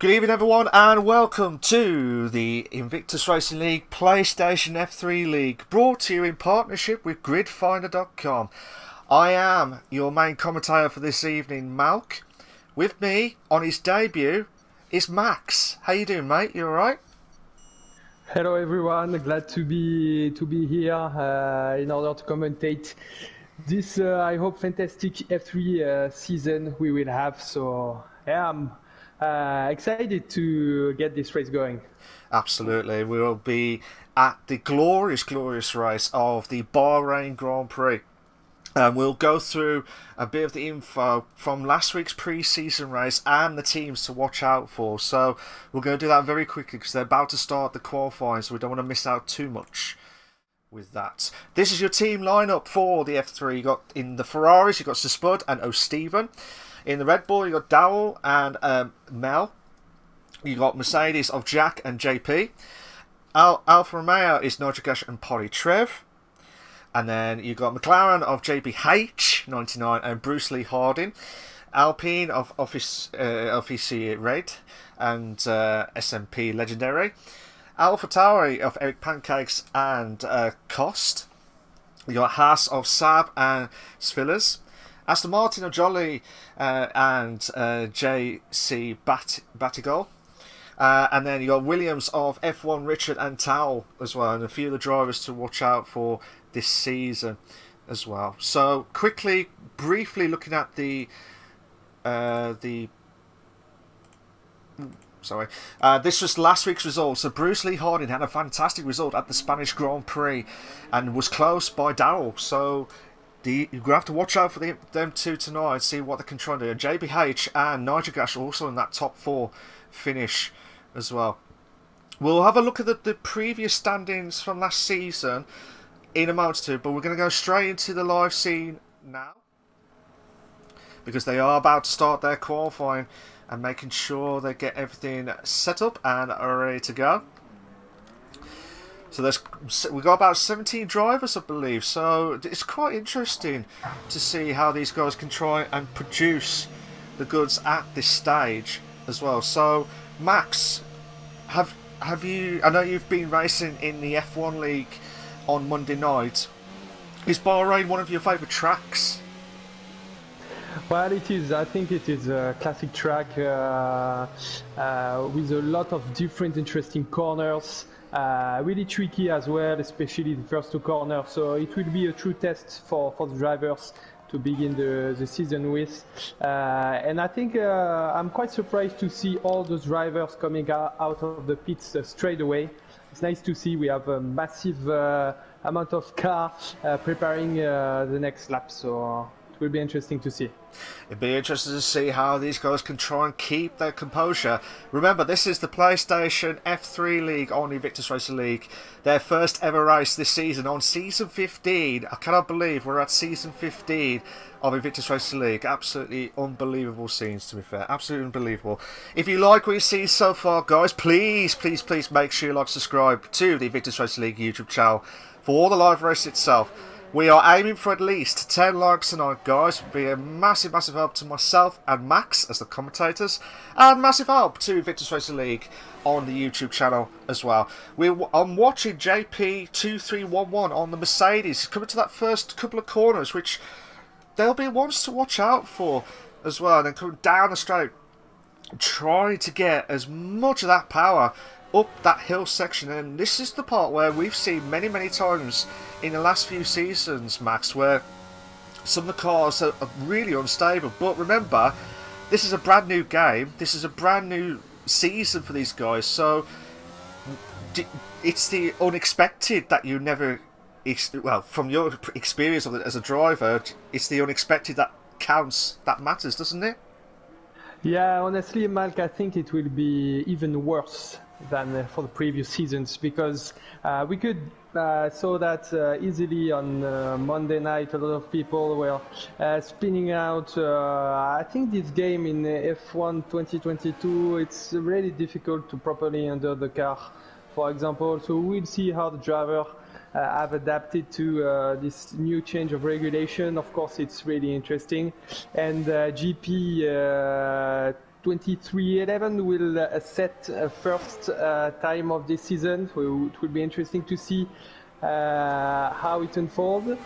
Good evening everyone and welcome to the Invictus Racing League PlayStation F3 League, brought to you in partnership with gridfinder.com. I am your main commentator for this evening, Malc. With me on his debut is Max. How you doing, mate? You alright? Hello everyone, glad to be here in order to commentate this I hope fantastic F3 season we will have. So yeah, I'm excited to get this race going. Absolutely, we will be at the glorious race of the Bahrain Grand Prix. We'll go through a bit of the info from last week's pre-season race and the teams to watch out for. So we're going to do that very quickly because they're about to start the qualifying, so we don't want to miss out too much with that. This is your team lineup for the F3. You got in the Ferraris, you got Sir Spud and O'Steven. In the Red Bull, you got Dowell and Mel. You got Mercedes of Jack and JP. Alfa Romeo is Nigel and Polly Trev. And then you got McLaren of JBH 99 and Bruce Lee Harding. Alpine of Office Red and SMP Legendary. Alpha Tauri of Eric Pancakes and Cost. You got Haas of Sab and Svillers. Aston Martin of Jolly and JC Batigol. And then you got Williams of F1 Richard and Towell as well, and a few of the drivers to watch out for this season as well. So quickly, briefly looking at this was last week's result. So Bruce Lee Harding had a fantastic result at the Spanish Grand Prix and was close by Darrell. So you're going to have to watch out for them two tonight, see what they can try and do. And JBH and Nigel Gash also in that top 4 finish as well. We'll have a look at the previous standings from last season in a moment too, but we're going to go straight into the live scene now because they are about to start their qualifying and making sure they get everything set up and are ready to go. So we've got about 17 drivers, I believe, so it's quite interesting to see how these guys can try and produce the goods at this stage as well. So Max, have you, I know you've been racing in the F1 League on Monday night. Is Bahrain one of your favourite tracks? Well, it is. I think it is a classic track with a lot of different interesting corners. Really tricky as well, especially the first 2 corners. So it will be a true test for the drivers to begin the season with. And I think I'm quite surprised to see all those drivers coming out of the pits straight away. It's nice to see we have a massive amount of cars preparing the next lap. So it will be interesting to see. It'd be interesting to see how these guys can try and keep their composure. Remember, this is the PlayStation F3 League on Invictus Racing League. Their first ever race this season on Season 15. I cannot believe we're at Season 15 of Invictus Racing League. Absolutely unbelievable scenes, to be fair. Absolutely unbelievable. If you like what you see so far, guys, please make sure you like, subscribe to the Invictus Racing League YouTube channel for all the live race itself. We are aiming for at least 10 likes tonight, guys. It would be a massive help to myself and Max as the commentators, and massive help to Invictus Racing League on the YouTube channel as well. I'm watching JP2311 on the Mercedes. He's coming to that first couple of corners, which they'll be ones to watch out for as well. And then coming down the straight, trying to get as much of that power up that hill section. And this is the part where we've seen many times in the last few seasons, Max, where some of the cars are really unstable. But remember, this is a brand new game, this is a brand new season for these guys, so it's the unexpected that you never, well, from your experience of it as a driver, it's the unexpected that counts, that matters, doesn't it? Yeah, honestly, Malc, I think it will be even worse than for the previous seasons, because we could saw that easily on Monday night. A lot of people were spinning out. I think this game in F1 2022, it's really difficult to properly handle the car, for example. So we'll see how the driver have adapted to this new change of regulation. Of course, it's really interesting. And GP 23:11 will set first time of this season. So it will be interesting to see how it unfolds.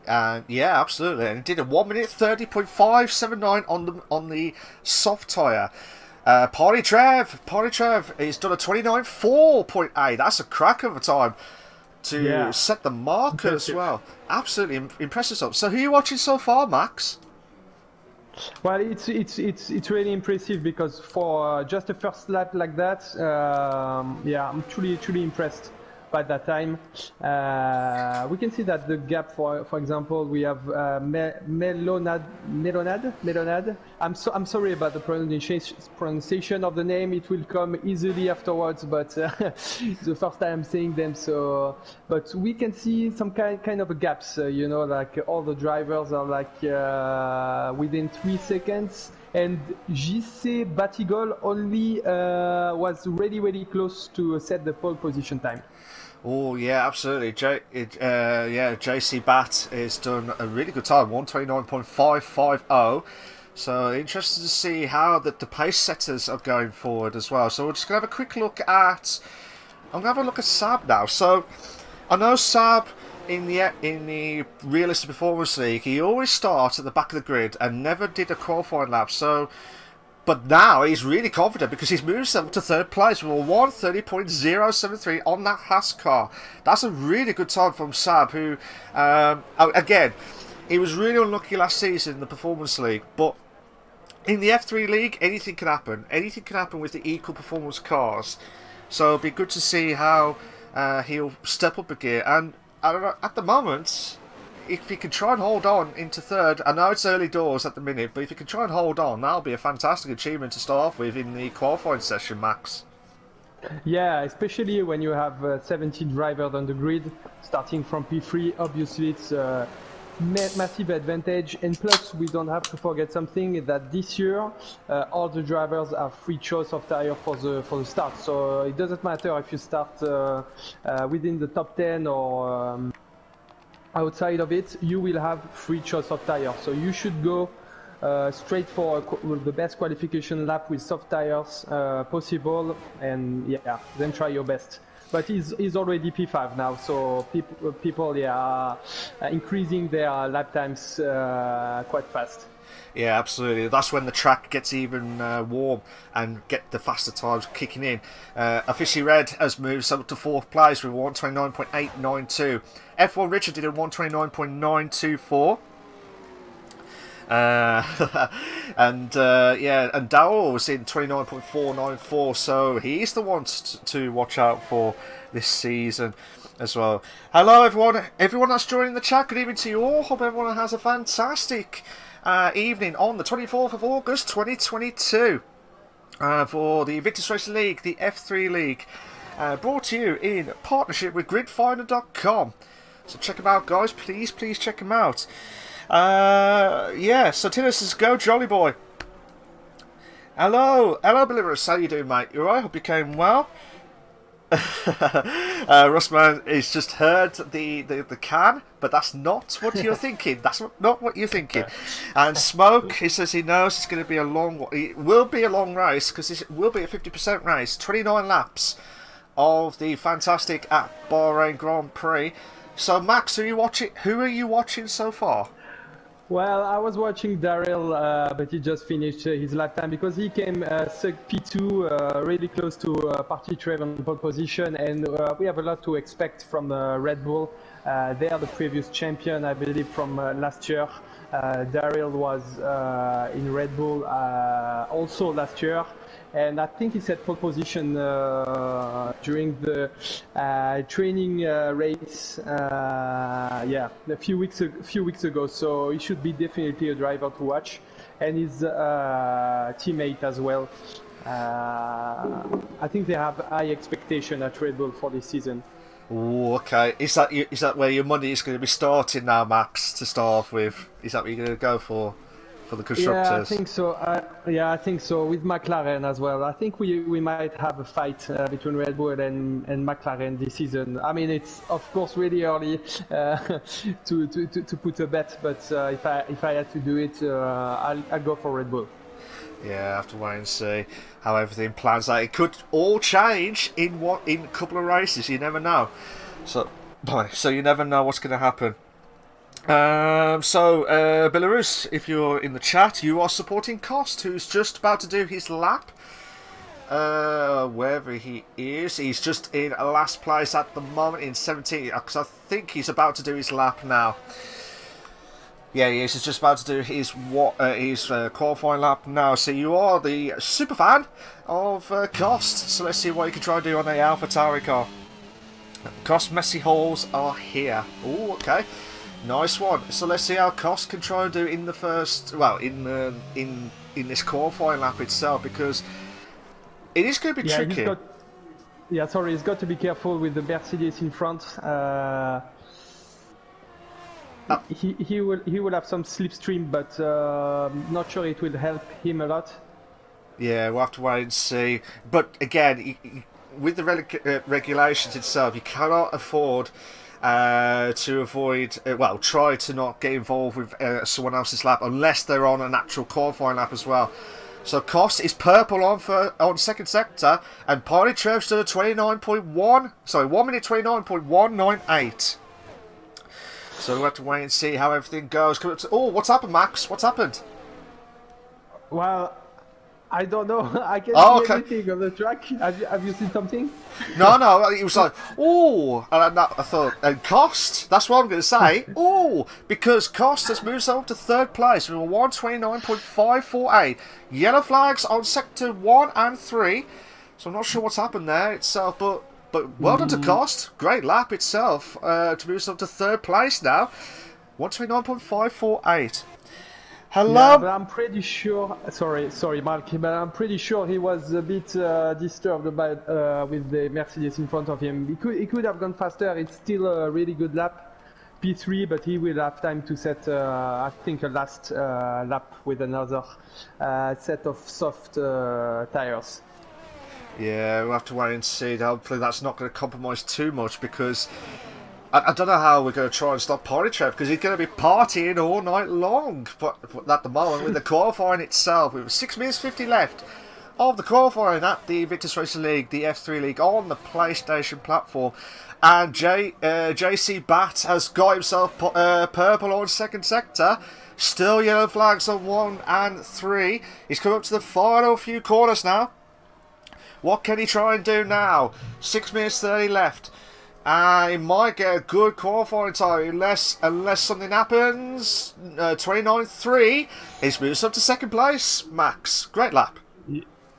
Yeah, absolutely. And it did a 1 minute 30.579 on the soft tyre. Party Trev has done a 29.4.8. That's a crack of a time to set the mark as well. Absolutely impressive stuff. So who are you watching so far, Max? Well, it's really impressive because for just a first lap like that, I'm truly impressed by that time. We can see that the gap, for example, we have Melonad. I'm sorry about the pronunciation of the name. It will come easily afterwards, but it's the first time I'm seeing them. So, but we can see some kind of gaps. Like all the drivers are like within 3 seconds. And JC Batigol only was really close to set the pole position time. Oh yeah, absolutely. JC Bat has done a really good time, 129.550. So interested to see how the pace setters are going forward as well. So we're just gonna have a quick look at. I'm gonna have a look at Sab now. So I know Sab in the Realistic Performance League, he always starts at the back of the grid and never did a qualifying lap. But now he's really confident because he's moved himself to third place with a 1:30.073 on that Haas car. That's a really good time from Sab, who, again, he was really unlucky last season in the Performance League. But in the F3 League, anything can happen. Anything can happen with the equal performance cars. So it'll be good to see how he'll step up a gear. And I don't know, at the moment, if he can try and hold on into third, I know it's early doors at the minute, but if he can try and hold on, that'll be a fantastic achievement to start off with in the qualifying session, Max. Yeah, especially when you have 17 drivers on the grid, starting from P3, obviously it's a massive advantage. And plus, we don't have to forget something, that this year, all the drivers have free choice of tire for the start. So it doesn't matter if you start within the top 10 or outside of it, you will have free choice of tire. So you should go straight for the best qualification lap with soft tires possible, and then try your best. But he's already P5 now, so people are increasing their lap times quite fast. Yeah, absolutely. That's when the track gets even warm and get the faster times kicking in. Officially Red has moved up to fourth place with 129.892. F1 Richard did a 129.924. And Darrell was in 29.494, so he's the one to watch out for this season as well. Hello everyone that's joining the chat, good evening to you all. Hope everyone has a fantastic evening on the 24th of August 2022 for the Invictus Racing League, the F3 League, brought to you in partnership with gridfinder.com. So check them out, guys, please check them out. So Tinnis says, go Jolly Boy. Hello Believers, how you doing, mate? You alright? Hope you came well. Russman has just heard the can, but that's not what you're thinking. That's not what you're thinking. And Smoke, he says he knows it's going to be it will be a long race, because it will be a 50% race, 29 laps of the fantastic at Bahrain Grand Prix. So Max, who are you watching so far? Well, I was watching Daryl, but he just finished his lap time because he came P2, really close to Party Trev on pole position, and we have a lot to expect from Red Bull. They are the previous champion, I believe, from last year. Daryl was in Red Bull also last year, and I think he set pole position during the training race. A few weeks ago. So he should be definitely a driver to watch, and his teammate as well. I think they have high expectation at Red Bull for this season. Ooh, okay. Is that where your money is going to be starting now, Max? To start off with, is that what you're going to go for the constructors? Yeah, I think so. I think so. With McLaren as well. I think we might have a fight between Red Bull and McLaren this season. I mean, it's of course really early to put a bet, but if I had to do it, I'll go for Red Bull. Yeah, I have to wait and see how everything plans out. It could all change in a couple of races. You never know. So you never know what's going to happen. Belarus, if you're in the chat, you are supporting Cost, who's just about to do his lap. Wherever he is, he's just in last place at the moment in 17, because I think he's about to do his lap now. Yeah, he is. He's just about to do his qualifying lap now. So you are the super fan of Cost. So let's see what you can try and do on the AlphaTauri car. Cost messy holes are here. Oh, okay, nice one. So let's see how Cost can try and do in the first, well, in this qualifying lap itself, because it is going to be tricky. He's got to be careful with the Mercedes in front. He will have some slipstream, but not sure it will help him a lot. Yeah, we'll have to wait and see. But again, with the regulations itself, you cannot afford to avoid, try to not get involved with someone else's lap unless they're on an actual qualifying lap as well. So Koss is purple on second sector, and Party Trev stood at 1 minute 29.198. So we'll have to wait and see how everything goes. Oh, what's happened, Max? What's happened? Well, I don't know. I can't see anything on the track. Have you seen something? No. It was like, oh, and I thought, and Cost. That's what I'm going to say. Oh, because Cost has moved up to third place with a 129.548. Yellow flags on sector 1 and 3. So I'm not sure what's happened there itself, but well done to Cost. Great lap itself to move up to third place now. 129.548. Hello. Yeah, but I'm pretty sure. Sorry, Malc. But I'm pretty sure he was a bit disturbed by with the Mercedes in front of him. He could have gone faster. It's still a really good lap, P3, but he will have time to set, I think, a last lap with another set of soft tires. Yeah, we'll have to wait and see. Hopefully, that's not going to compromise too much, because I don't know how we're going to try and stop Party Trev, because he's going to be partying all night long. But at the moment, with the qualifying itself, with 6 minutes 50 left of the qualifying at the Invictus Racing League, the F3 League, on the PlayStation platform. And JC Bat has got himself purple on second sector. Still yellow flags on 1 and 3. He's come up to the final few corners now. What can he try and do now? 6 minutes 30 left. He might get a good qualifying time unless something happens. 29.3. He's moved up to second place. Max, great lap.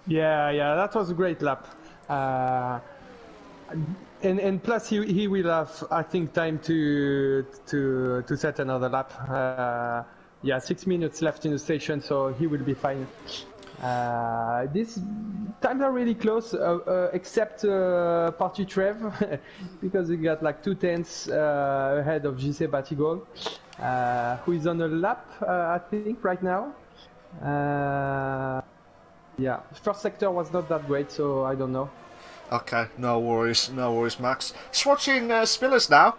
Yeah, that was a great lap. And plus he will have, I think, time to set another lap. 6 minutes left in the station, so he will be fine. These times are really close, except Party Trev, because he got like 2/10 ahead of JC Batigol, who is on a lap, I think, right now. First sector was not that great, so I don't know. Okay, no worries, Max. Swatching Spillers now.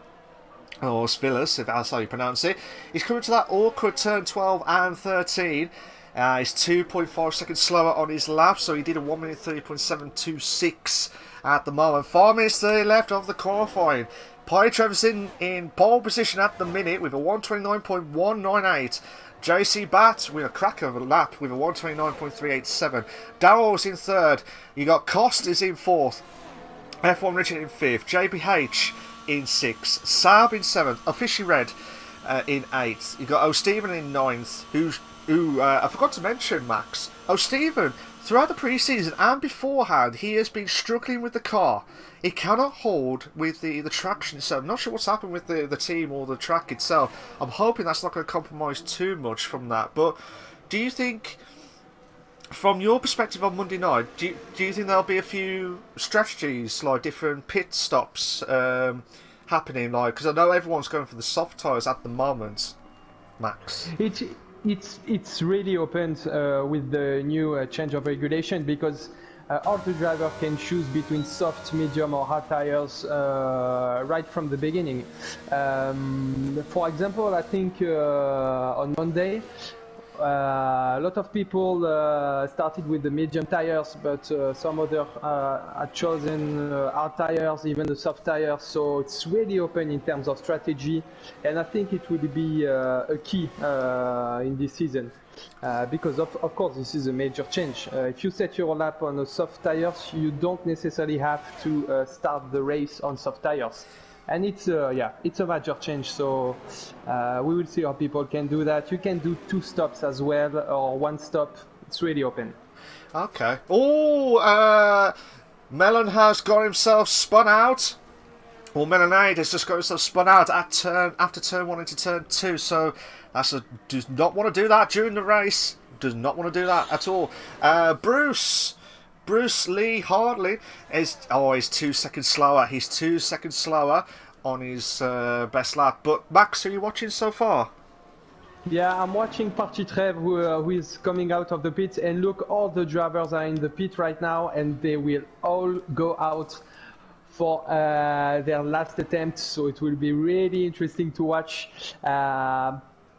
Or Spillers, if that's how you pronounce it. He's coming to that awkward turn 12 and 13. He's 2.5 seconds slower on his lap, so he did a 1 minute 30.726 at the moment. 5 minutes 30 left of the qualifying. Party Trevor's in pole position at the minute with a 129.198. JC Bat with a cracker of a lap with a 129.387. Darrell's in third. You got Cost is in fourth. F1 Richard in fifth. JBH in sixth. Saab in seventh. Officially Red in eighth. You got O'Stephen in ninth, who I forgot to mention, Max. O'Stephen, throughout the pre-season and beforehand, he has been struggling with the car. He cannot hold with the traction itself. I'm not sure what's happened with the team or the track itself. I'm hoping that's not going to compromise too much from that. But do you think, from your perspective on Monday night, do you think there'll be a few strategies, like different pit stops happening? Because I know everyone's going for the soft tyres at the moment, Max. It's really open with the new change of regulation, because all the driver can choose between soft, medium or hard tires right from the beginning. For example, I think on Monday A lot of people started with the medium tires, but some other had chosen hard tires, even the soft tires. So it's really open in terms of strategy, and I think it will be a key in this season. Because of course this is a major change. If you set your lap on the soft tires, you don't necessarily have to start the race on soft tires. And it's it's a major change, so we will see how people can do that. You can do 2 stops as well, or 1 stop. It's really open. Okay. Oh, Melon has got himself spun out. Well, Melonade has just got himself spun out after turn 1 into turn 2, so does not want to do that during the race. Does not want to do that at all. Bruce Lee Hartley is he's 2 seconds slower. He's 2 seconds slower on his best lap. But Max, are you watching so far? Yeah, I'm watching Parti Trev, who is coming out of the pit, and look, all the drivers are in the pit right now, and they will all go out for their last attempt. So it will be really interesting to watch.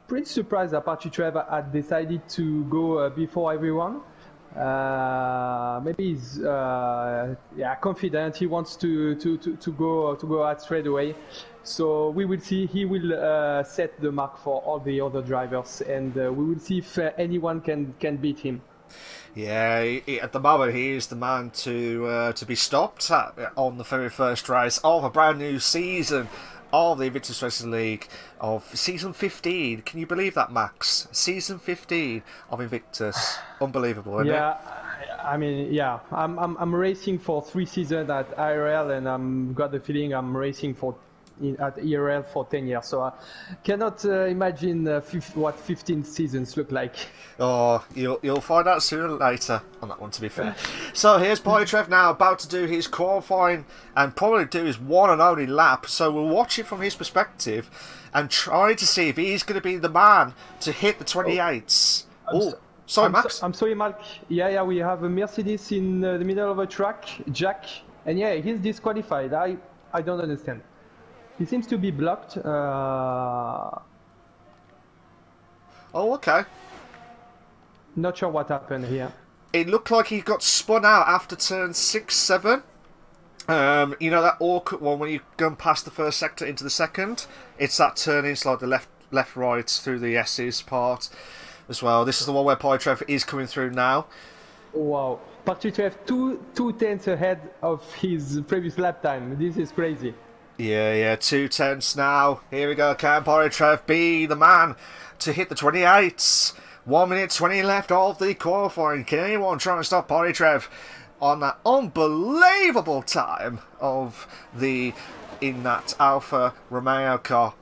Pretty surprised that Parti Trev had decided to go before everyone. Maybe he's confident. He wants to go out straight away. So we will see. He will set the mark for all the other drivers, and we will see if anyone can beat him. Yeah, at the moment he is the man to be stopped on the very first race of a brand new season of the Invictus Racing League of season 15. Can you believe that, Max? Season 15 of Invictus. Unbelievable, isn't it? I mean, yeah. I'm racing for 3 seasons at IRL, and I've got the feeling I'm racing at IRL for 10 years. So I cannot imagine what 15 seasons look like. Oh, you'll find out sooner or later on that one, to be fair. So here's Polytrev now, about to do his qualifying and probably do his one and only lap. So we'll watch it from his perspective and try to see if he's going to be the man to hit the 28s. Sorry, Max. I'm sorry, Malc. Yeah, we have a Mercedes in the middle of a track, Jack, and yeah, he's disqualified. I don't understand. He seems to be blocked. Oh, okay. Not sure what happened here. It looked like he got spun out after turn 6, 7. You know that awkward one when you go past the first sector into the second? It's that turn, it's like the left, right through the S's part as well. This is the one where Polytrev is coming through now. Wow. Polytrev 2/10 ahead of his previous lap time. This is crazy. Yeah, 2/10 now. Here we go. Can Polytrev be the man to hit the 28s? 1 minute 20 left of the qualifying. Can anyone try and stop Polytrev on that unbelievable time in that Alfa Romeo car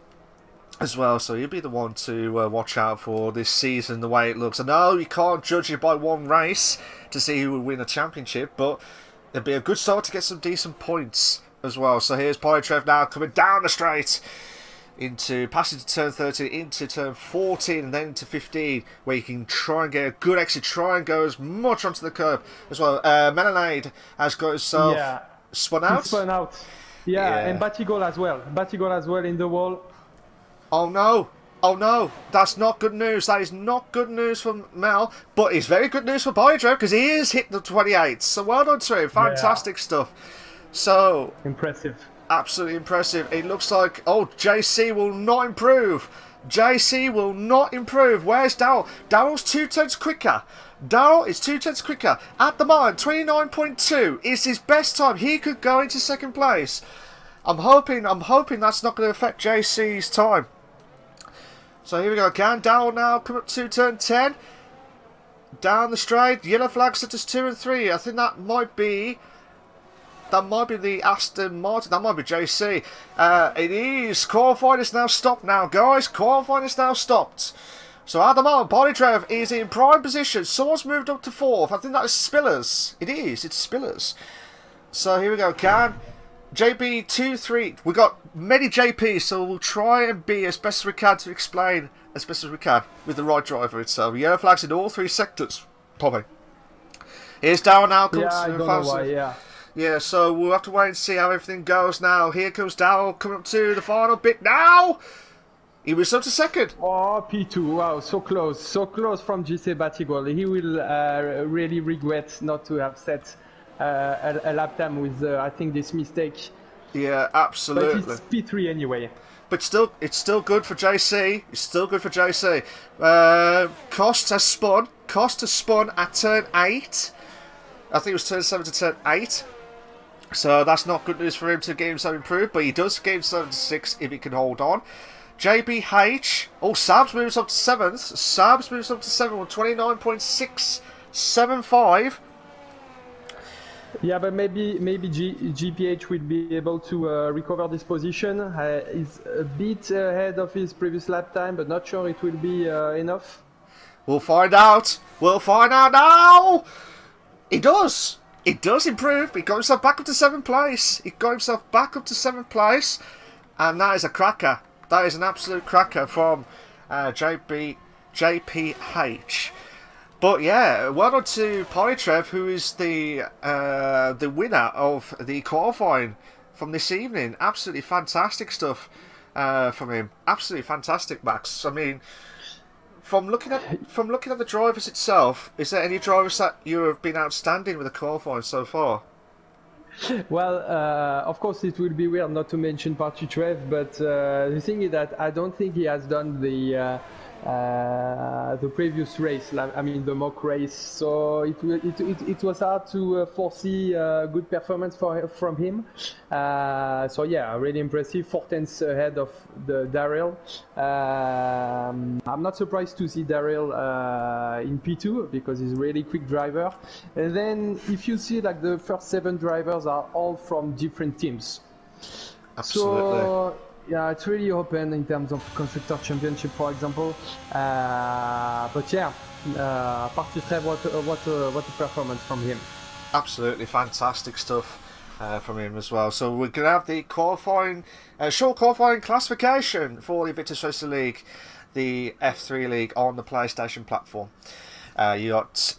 as well? So you'll be the one to watch out for this season, the way it looks. I know you can't judge it by one race to see who will win a championship, but it'd be a good start to get some decent points as well. So here's Polytrev now coming down the straight passing to turn 13, into turn 14, and then into 15, where you can try and get a good exit, try and go as much onto the curb as well. Melonade has got himself spun out. Spun out. Yeah, and Batigol as well. Batigol as well in the wall. Oh no, that's not good news. That is not good news for Mel, but it's very good news for Polytrev because he is hit the 28. So well done to him. Fantastic stuff. So impressive. Absolutely impressive. It looks like, JC will not improve. JC will not improve. Where's Darryl? Darryl's 2/10 quicker. Darryl is 2/10 quicker. At the moment, 29.2 is his best time. He could go into second place. I'm hoping that's not going to affect JC's time. So here we go again. Darryl now come up to turn 10. Down the straight. Yellow flag set as 2 and 3. I think that might be the Aston Martin. That might be JC. It is. Qualifying is now stopped now, guys. Qualifying is now stopped. So at the moment, Polytrev is in prime position. Someone's moved up to 4th. I think that is Spillers. It is. It's Spillers. So here we go. JB 2-3. We got many JPs, so we'll try and be as best as we can to explain as best as we can with the right driver itself. Yellow flags in all 3 sectors. Probably. Here's Darryl now. I don't know why, Yeah, so we'll have to wait and see how everything goes now. Here comes Darryl coming up to the final bit now. He was up to second. Oh, P2, wow, so close from GC Batigol. He will really regret not to have set a lap time with, I think, this mistake. Yeah, absolutely. But it's P3 anyway. But it's still good for JC. It's still good for JC. Cost has spun at turn 8. I think it was turn 7 to turn 8. So that's not good news for him to get himself improved. But he does get himself to 6 if he can hold on. JBH. Oh, Sabs moves up to 7th. Sabs moves up to 7th with 29.675. Yeah, but maybe GPH will be able to recover this position. He's a bit ahead of his previous lap time, but not sure it will be enough. We'll find out. We'll find out now. He does. It does improve. He got himself back up to 7th place. And that is a cracker. That is an absolute cracker from JPH. But yeah, well done to Polytrev, who is the winner of the qualifying from this evening. Absolutely fantastic stuff from him. Absolutely fantastic, Max. I mean, from looking at the drivers itself, is there any drivers that you have been outstanding with the qualifying so far? Well, of course, it will be weird not to mention Partitrev, but the thing is that I don't think he has done the previous race, I mean the mock race, so it was hard to foresee good performance from him. So yeah, really impressive, 4/10 ahead of the Daryl. I'm not surprised to see Daryl in P2 because he's a really quick driver. And then if you see, like, the first 7 drivers are all from different teams. Absolutely. So yeah, it's really open in terms of constructor championship, for example. But yeah, Partitrev, what a performance from him. Absolutely fantastic stuff from him as well. So we're going to have the qualifying, short qualifying classification for the Invictus Racing League, the F3 League on the PlayStation platform. You got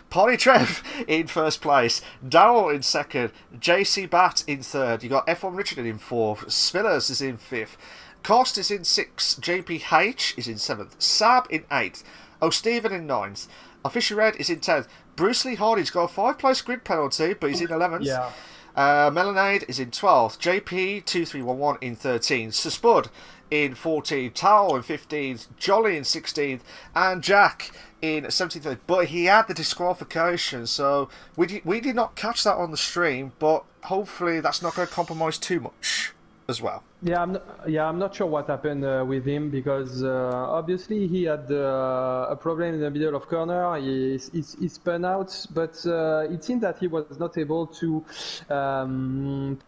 Polytrev in first place, Daryl in second, JC Bat in third. You got F1 Richard in fourth, Spillers is in fifth, Cost is in sixth, JPH is in seventh, Sab in eighth, O'Steven in ninth, Official Red is in 10th. Bruce Lee Hardy's got a 5-place grid penalty, but he's in 11th. Yeah. Melanade is in 12th. JP2311 in 13th. Spud in 14th. Towel in 15th. Jolly in 16th. And Jack in 17th. But he had the disqualification, so we did not catch that on the stream, but hopefully that's not going to compromise too much as well. Yeah, I'm not sure what happened with him, because obviously he had a problem in the middle of corner. He spun out, but it seemed that he was not able to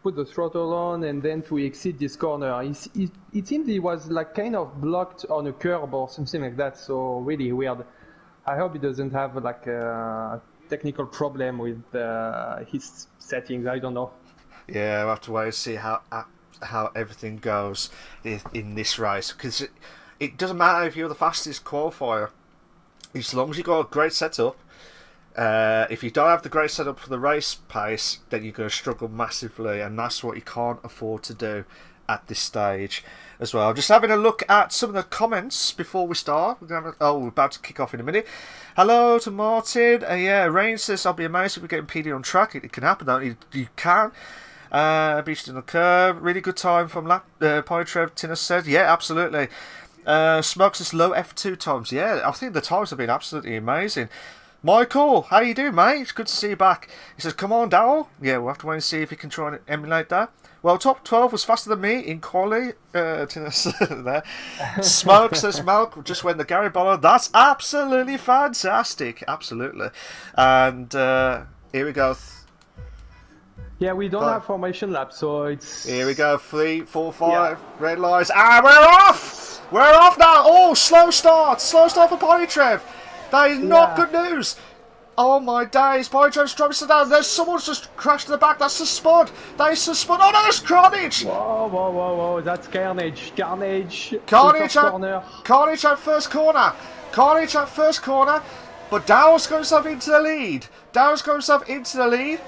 put the throttle on and then to exit this corner. It seemed he was like kind of blocked on a curb or something like that. So really weird. I hope he doesn't have like a technical problem with his settings. I don't know. Yeah, we'll have to wait and see how everything goes in this race, because it doesn't matter if you're the fastest qualifier, as long as you've got a great setup. If you don't have the great setup for the race pace, then you're going to struggle massively, and that's what you can't afford to do at this stage as well. Just having a look at some of the comments before we start. We're about to kick off in a minute. Hello to Martin. Yeah, Rain says, I'll be amazed if we're getting PD on track. It can happen, though. You can. Beached in the curve. Really good time from Polytrev, Tina said. Yeah, absolutely. Smokes us low F2 times. Yeah, I think the times have been absolutely amazing. Michael, how you doing, mate? It's good to see you back. He says, come on, Darryl. Yeah, we'll have to wait and see if he can try and emulate that. Well, top 12 was faster than me in quali. Tina said there. Smoke says Malc just went the Gary Boller. That's absolutely fantastic. Absolutely. And here we go. Yeah, we don't have formation lap, so it's... Here we go, 3, 4, 5, red lines, and we're off! We're off now! Oh, slow start for Polytrev. That is not good news. Oh my days, Polytrev's dropping down. There's someone's just crashed in the back. That's the Spud. That is the Spud. Oh no, there's Carnage! Whoa, that's Carnage. Carnage at first corner. But Dowell's got himself into the lead.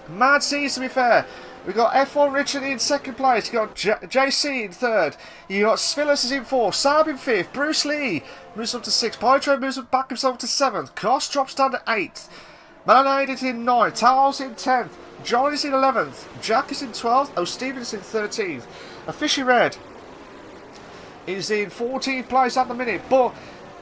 Mad scenes, to be fair. We've got F1 Richard in second place. You've got JC in third. You've got Svillas is in fourth. Saab in fifth. Bruce Lee moves up to sixth. Pytro moves back himself to seventh. Koss drops down to eighth. Malanade is in ninth. Towels in 10th. John is in 11th. Jack is in 12th. O'Stevens in 13th. A Fishy Red is in 14th place at the minute. But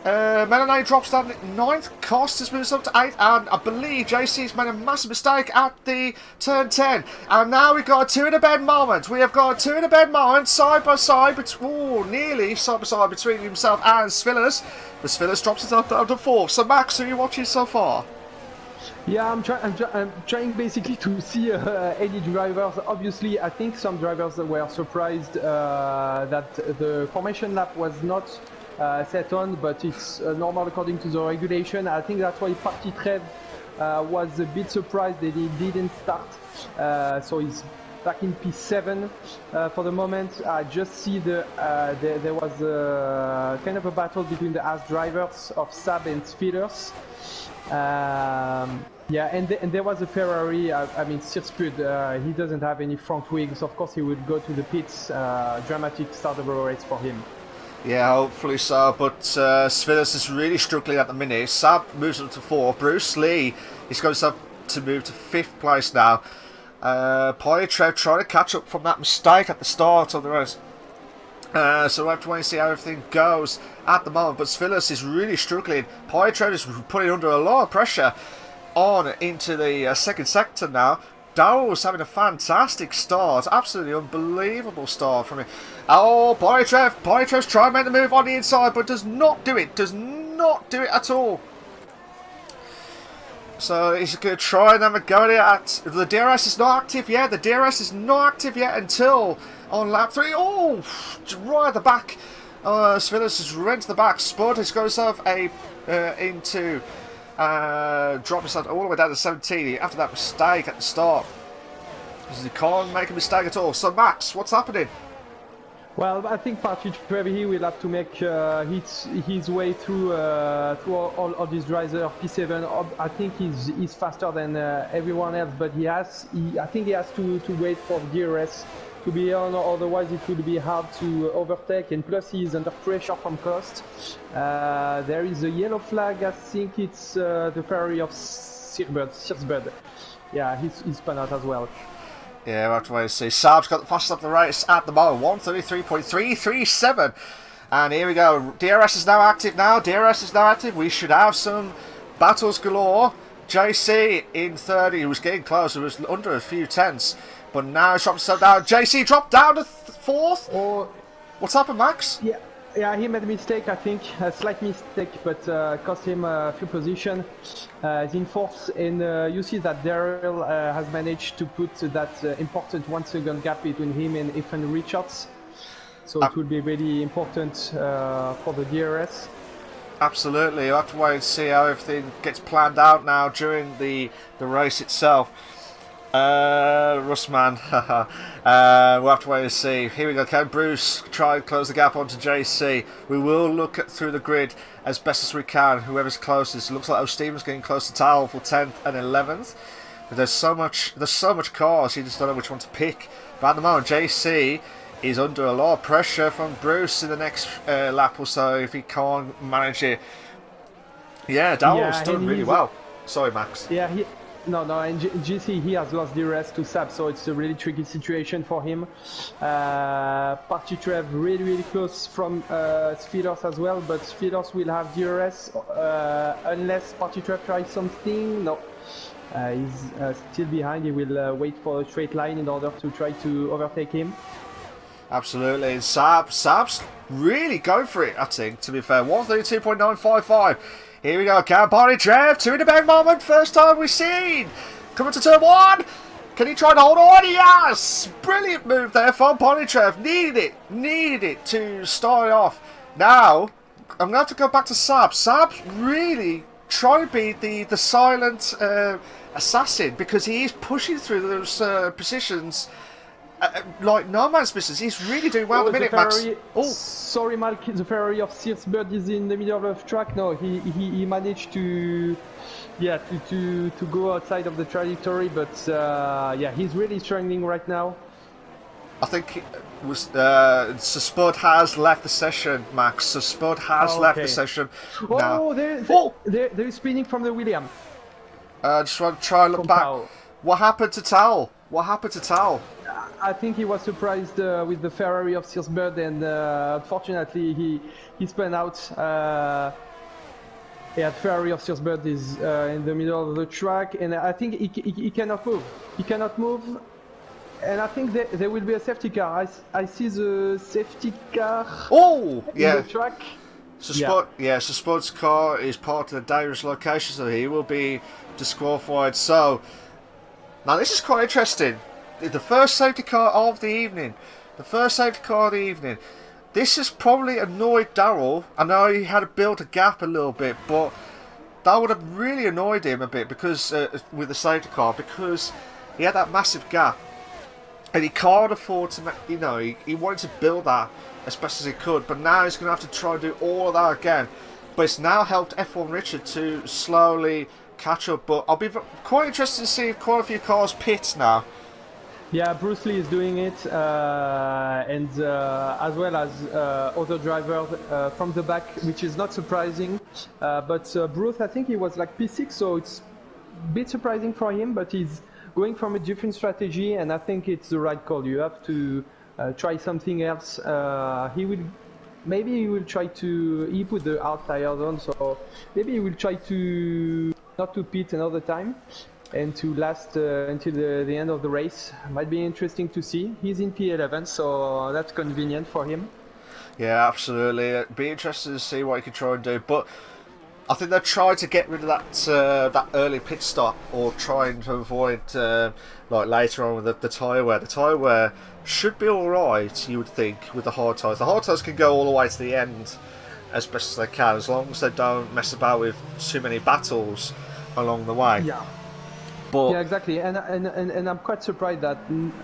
Malanade drops down to 9th. Costas moves up to 8th. And I believe JC's made a massive mistake at the turn 10. And now we've got a two-in-a-bed moment. We have got a two-in-a-bed moment side by side. Nearly side by side between himself and Svillas. But Svillas drops it up down to 4th. So Max, who are you watching so far? Yeah, I'm trying basically to see any drivers. Obviously, I think some drivers were surprised that the formation lap was not set on, but it's normal according to the regulation. I think that's why Parti Trev was a bit surprised that he didn't start. So he's back in P7 for the moment. I just see there was kind of a battle between the AS drivers of Saab and Speeders. Yeah, and there was a Ferrari. I mean, Sirspud, he doesn't have any front wings. Of course, he would go to the pits. Dramatic start of a race for him. Yeah, hopefully so. But Svillas is really struggling at the minute. Saab moves up to 4th. Bruce Lee is going to move to 5th place now. Poitrev trying to catch up from that mistake at the start of the race. So we'll have to wait and see how everything goes at the moment. But Svillas is really struggling. Poitrev is putting under a lot of pressure on into the second sector now. Darrell's having a fantastic start. Absolutely unbelievable start from him. Oh, Poitrev's trying to make the move on the inside, but does not do it. Does not do it at all. So he's going to try and have a go at it. The DRS is not active yet. The DRS is not active yet until on lap 3. Oh, right at the back. Svillas has run to the back. Spud has got himself into drop himself all the way down to 17 after that mistake at the start. He can't make a mistake at all. So Max, what's happening? Well, I think Patrick Trevi will have to make his way through all these drivers. P7, I think he's faster than everyone else, but I think he has to wait for the DRS to be on, otherwise it will be hard to overtake, and plus he is under pressure from cost. There is a yellow flag. I think it's the Ferrari of Sirsbud. Yeah, he's spun out as well. Yeah, we'll have to wait and see. Saab's got the fastest up the race at the moment, 133.337. And here we go. DRS is now active now. DRS is now active. We should have some battles galore. JC in 30. He was getting close. It was under a few tenths. But now he's dropped himself down. JC dropped down to 4th. What's happened, Max? Yeah, he made a mistake, I think, a slight mistake, but cost him a few positions. He's in 4th, and you see that Darrell has managed to put that important 1 second gap between him and Ethan Richards. So it will be really important for the DRS. Absolutely. We'll have to wait and see how everything gets planned out now during the race itself. Russman, we'll have to wait and see. Here we go. Can Bruce try and close the gap onto JC? We will look through the grid as best as we can. Whoever's closest. It looks like O'Stevens getting close to Towel for 10th and 11th. But there's so much cars. You just don't know which one to pick. But at the moment, JC is under a lot of pressure from Bruce in the next lap or so if he can't manage it. Yeah, Dowell's done really well. Sorry, Max. Yeah, No, and GC, he has lost DRS to Saab, so it's a really tricky situation for him. Partitrev really close from Speeders as well, but Speeders will have DRS unless Partitrev tries something. No, he's still behind. He will wait for a straight line in order to try to overtake him. Absolutely, and Saab's really going for it, I think, to be fair. 132.955. Here we go, Partitrev, 2 in the bag moment, first time we've seen. Coming to turn 1. Can he try to hold on? Yes! Brilliant move there from Partitrev. Needed it to start off. Now, I'm going to have to go back to Saab. Saab's really trying to be the silent assassin, because he is pushing through those positions like no man's business. He's really doing well at the minute, Max. Oh, sorry, Malc. The Ferrari of Searsbird is in the middle of the track. No, he managed to, yeah, to go outside of the trajectory, but yeah, he's really struggling right now. I think it was so Spud has left the session, Max. So Spud has left the session. Oh, now. They're spinning from the William. Just want to try and look back. Tao. What happened to Tal? What happened to Tal? I think he was surprised with the Ferrari of Searsbird, and unfortunately he spun out. Yeah, Ferrari of Searsbird is in the middle of the track, and I think he cannot move. He cannot move. And I think there will be a safety car. I see the safety car in the track. So so Spud's car is part of the dangerous location, so he will be disqualified. So, now this is quite interesting. The first safety car of the evening. This has probably annoyed Darrell. I know he had to build a gap a little bit, but that would have really annoyed him a bit because with the safety car, because he had that massive gap. And he can't afford to, you know, he wanted to build that as best as he could, but now he's going to have to try and do all of that again. But it's now helped F1 Richard to slowly catch up. But I'll be quite interested to see if quite a few cars pit now. Yeah, Bruce Lee is doing it, and as well as other drivers from the back, which is not surprising. But Bruce, I think he was like P6, so it's a bit surprising for him, but he's going from a different strategy, and I think it's the right call. You have to try something else. Maybe he will try to. He put the hard tires on, so maybe he will try to not to pit another time and to last until the end of the race. Might be interesting to see. He's in P11, so that's convenient for him. Yeah, absolutely. It'd be interesting to see what he can try and do, but I think they'll try to get rid of that early pit stop, or trying to avoid like later on with the tyre wear. The tyre wear should be all right, you would think, with the hard tyres. The hard tyres can go all the way to the end as best as they can, as long as they don't mess about with too many battles along the way. Yeah. But yeah, exactly. And I'm quite surprised that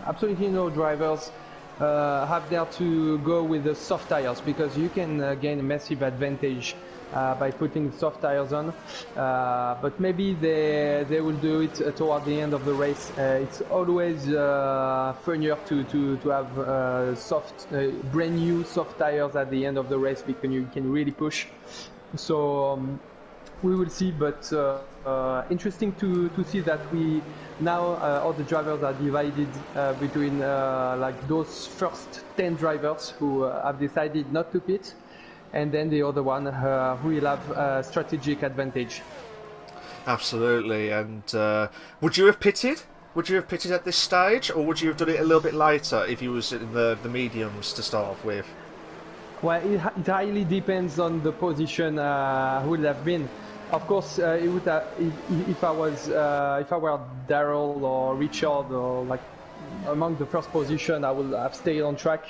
absolutely no drivers have dared to go with the soft tyres, because you can gain a massive advantage by putting soft tires on, but maybe they will do it toward the end of the race. It's always funnier to have soft, brand new soft tires at the end of the race, because you can really push. So we will see, but interesting to see that we now all the drivers are divided between like those first 10 drivers who have decided not to pit, and then the other one who will have a strategic advantage. Absolutely. And would you have pitted? Would you have pitted at this stage, or would you have done it a little bit later if you was in the mediums to start off with? Well, it highly depends on the position who would have been. Of course, it would have, if I were Darrell or Richard, or like among the first position, I would have stayed on track.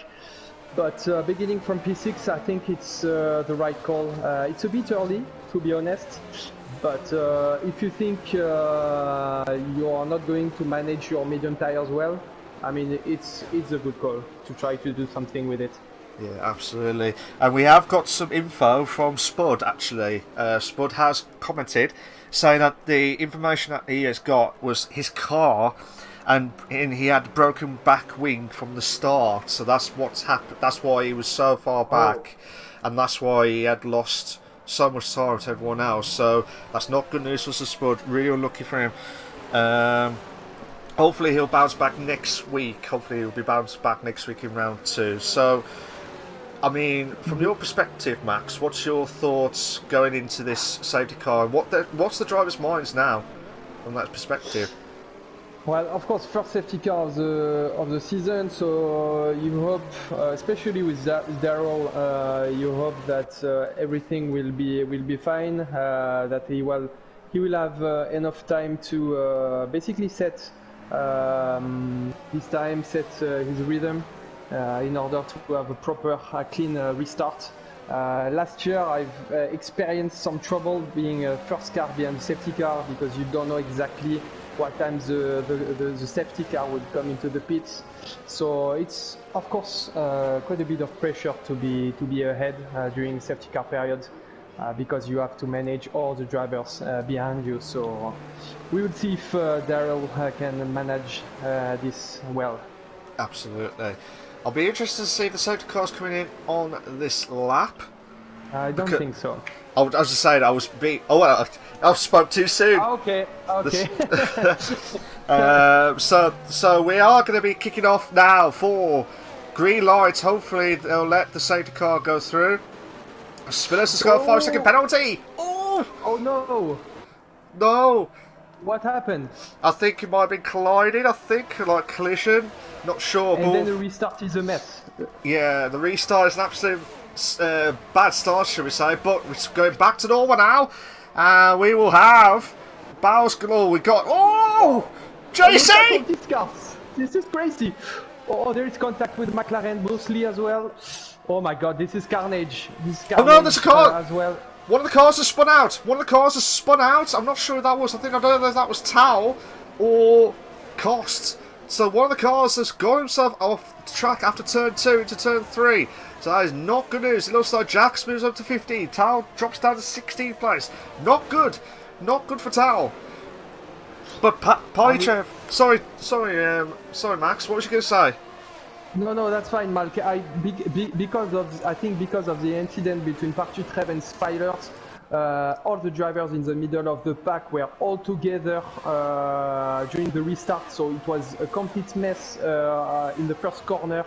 But beginning from P6, I think it's the right call. It's a bit early, to be honest. But if you think you are not going to manage your medium tires well, I mean, it's a good call to try to do something with it. Yeah, absolutely. And we have got some info from Spud, actually. Spud has commented saying that the information that he has got was his car, and he had broken back wing from the start, so that's what's happened. That's why he was so far back, and that's why he had lost so much time to everyone else. So that's not good news for Spud. Really unlucky for him. Hopefully he'll bounce back next week. Hopefully he'll be bounced back next week in round 2. So, I mean, from your perspective, Max, what's your thoughts going into this safety car? What's the driver's minds now from that perspective? Well, of course, first safety car of the season, so you hope, especially with Darrell, you hope that everything will be fine, that he will have enough time to basically set his time, set his rhythm, in order to have a proper clean restart Last year I've experienced some trouble being a first car behind the safety car because you don't know exactly what time the safety car would come into the pits. So it's of course quite a bit of pressure to be ahead during safety car period because you have to manage all the drivers behind you. So we will see if Daryl can manage this well. Absolutely. I'll be interested to see if the safety car's coming in on this lap. I don't think so. I was just saying I was I spoke too soon. Okay. So we are going to be kicking off now for green lights. Hopefully they'll let the safety car go through. Spillers has got a 5-second penalty. Oh no! No! What happened? I think it might have been colliding. I think like collision. Not sure. And then the restart is a mess. Yeah, the restart is an absolute bad start, shall we say? But it's going back to normal now. We will have Bowles galore. We got JC. These cars. This is crazy. Oh, there is contact with McLaren, Bruce Lee as well. Oh my God, this is carnage. Oh no, there's a car as well. One of the cars has spun out. I'm not sure who that was. I don't know if that was Tao or Cost. So one of the cars has got himself off track after turn 2 into turn 3. So that is not good news. It looks like Jax moves up to 15. Tao drops down to 16th place. Not good. Not good for Tao. But Polychev, sorry, Max. What was you going to say? No, that's fine, Malc. Because of the incident between Polychev and Five Ers, all the drivers in the middle of the pack were all together during the restart, so it was a complete mess in the first corner.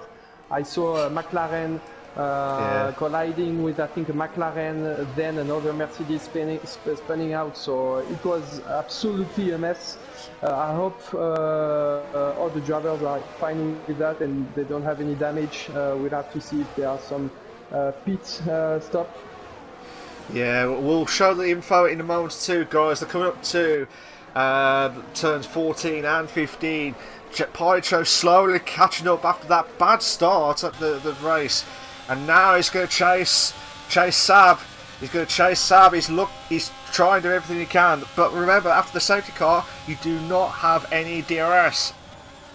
I saw McLaren colliding with, I think, a McLaren, then another Mercedes spinning out, so it was absolutely a mess. I hope all the drivers are fine with that and they don't have any damage. We'll have to see if there are some pit stop. Yeah, we'll show the info in a moment too, guys. They're coming up to turns 14 and 15. Pyro slowly catching up after that bad start at the race, and now he's going to chase Sab. He's going to chase Sab. He's trying to do everything he can. But remember, after the safety car, you do not have any DRS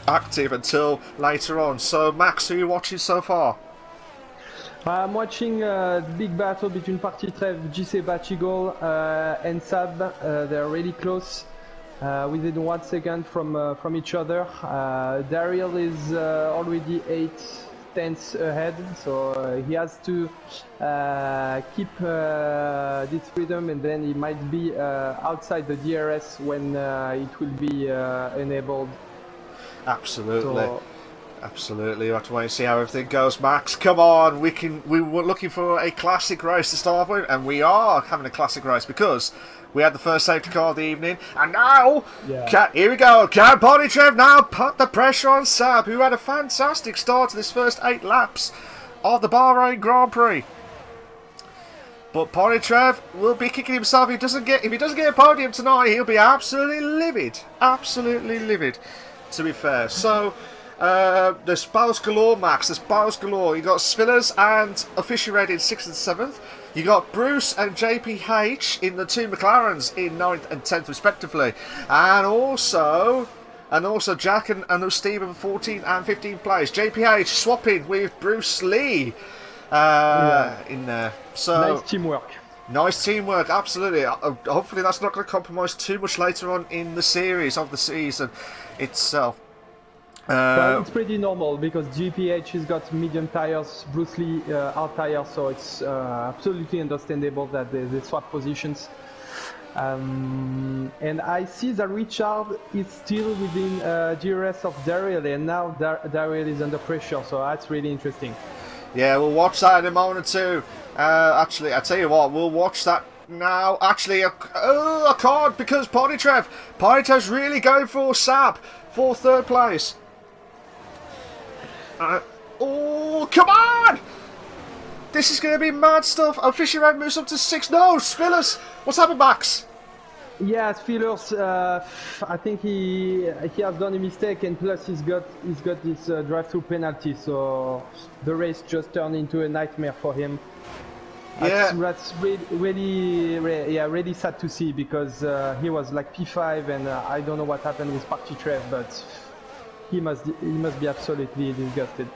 active until later on. So, Max, who are you watching so far? I'm watching the big battle between Polychev, GC Bachigol and Sab. They're really close, within 1 second from each other. Daryl is already 8 tenths ahead, so he has to keep this rhythm, and then he might be outside the DRS when it will be enabled. Absolutely. So, absolutely, you have to wait and see how everything goes. Max, come on, we were looking for a classic race to start with, and we are having a classic race because we had the first safety car of the evening, and now, here we go, can Polychev now put the pressure on Sab, who had a fantastic start to this first 8 laps of the Bahrain Grand Prix. But Polychev will be kicking himself if he doesn't get a podium tonight. He'll be absolutely livid, to be fair. So, there's Bowles galore, Max. There's Bowles galore. You got Svillers and Official Red in 6th and 7th. You got Bruce and JPH in the 2 McLarens in 9th and 10th respectively, and also Jack and Steve in 14th and 15th place. JPH swapping with Bruce Lee in there. So nice teamwork. Nice teamwork, absolutely. Hopefully that's not going to compromise too much later on in the series of the season itself. But it's pretty normal because GPH has got medium tires, Bruce Lee hard tires, so it's absolutely understandable that they swap positions. And I see that Richard is still within DRS of Daryl, and now Daryl is under pressure, so that's really interesting. Yeah, we'll watch that in a moment or two. Actually, I tell you what, we'll watch that now. Actually, a card because Polychev's really going for Sab for 3rd place. Oh, come on! This is going to be mad stuff. Official Red moves up to 6. No, Spillers. What's happened, Max? Yeah, Spillers. I think he has done a mistake, and plus he's got this drive-through penalty. So the race just turned into a nightmare for him. That's really sad to see, because he was like P5, and I don't know what happened with Party Trev, but he must be absolutely disgusted.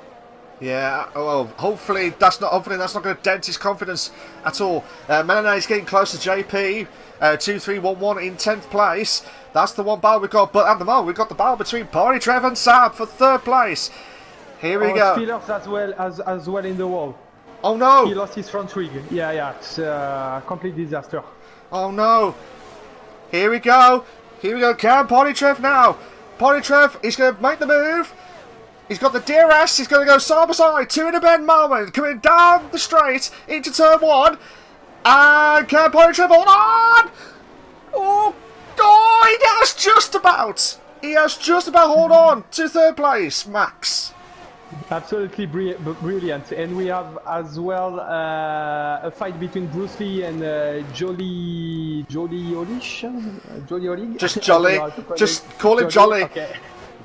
Yeah, well, hopefully that's not going to dent his confidence at all. Melane's getting close to JP, 2-3-1-1 in 10th place. That's the one battle we've got, but at the moment we've got the battle between Party Trev and Sab for 3rd place. Here we go. Spillers as well in the wall. Oh no! He lost his front rig. Yeah, it's a complete disaster. Oh no! Here we go. Can Party Trev now? Party Trev, he's going to make the move. He's got the DRS, he's going to go side by side, 2 in a bend moment, coming down the straight into turn 1. And can Party Trev hold on? Oh, he has just about hold on to 3rd place, Max. Absolutely brilliant. And we have as well a fight between Bruce Lee and Jolly Olish? Just Jolly. Just call him Jolly. Okay.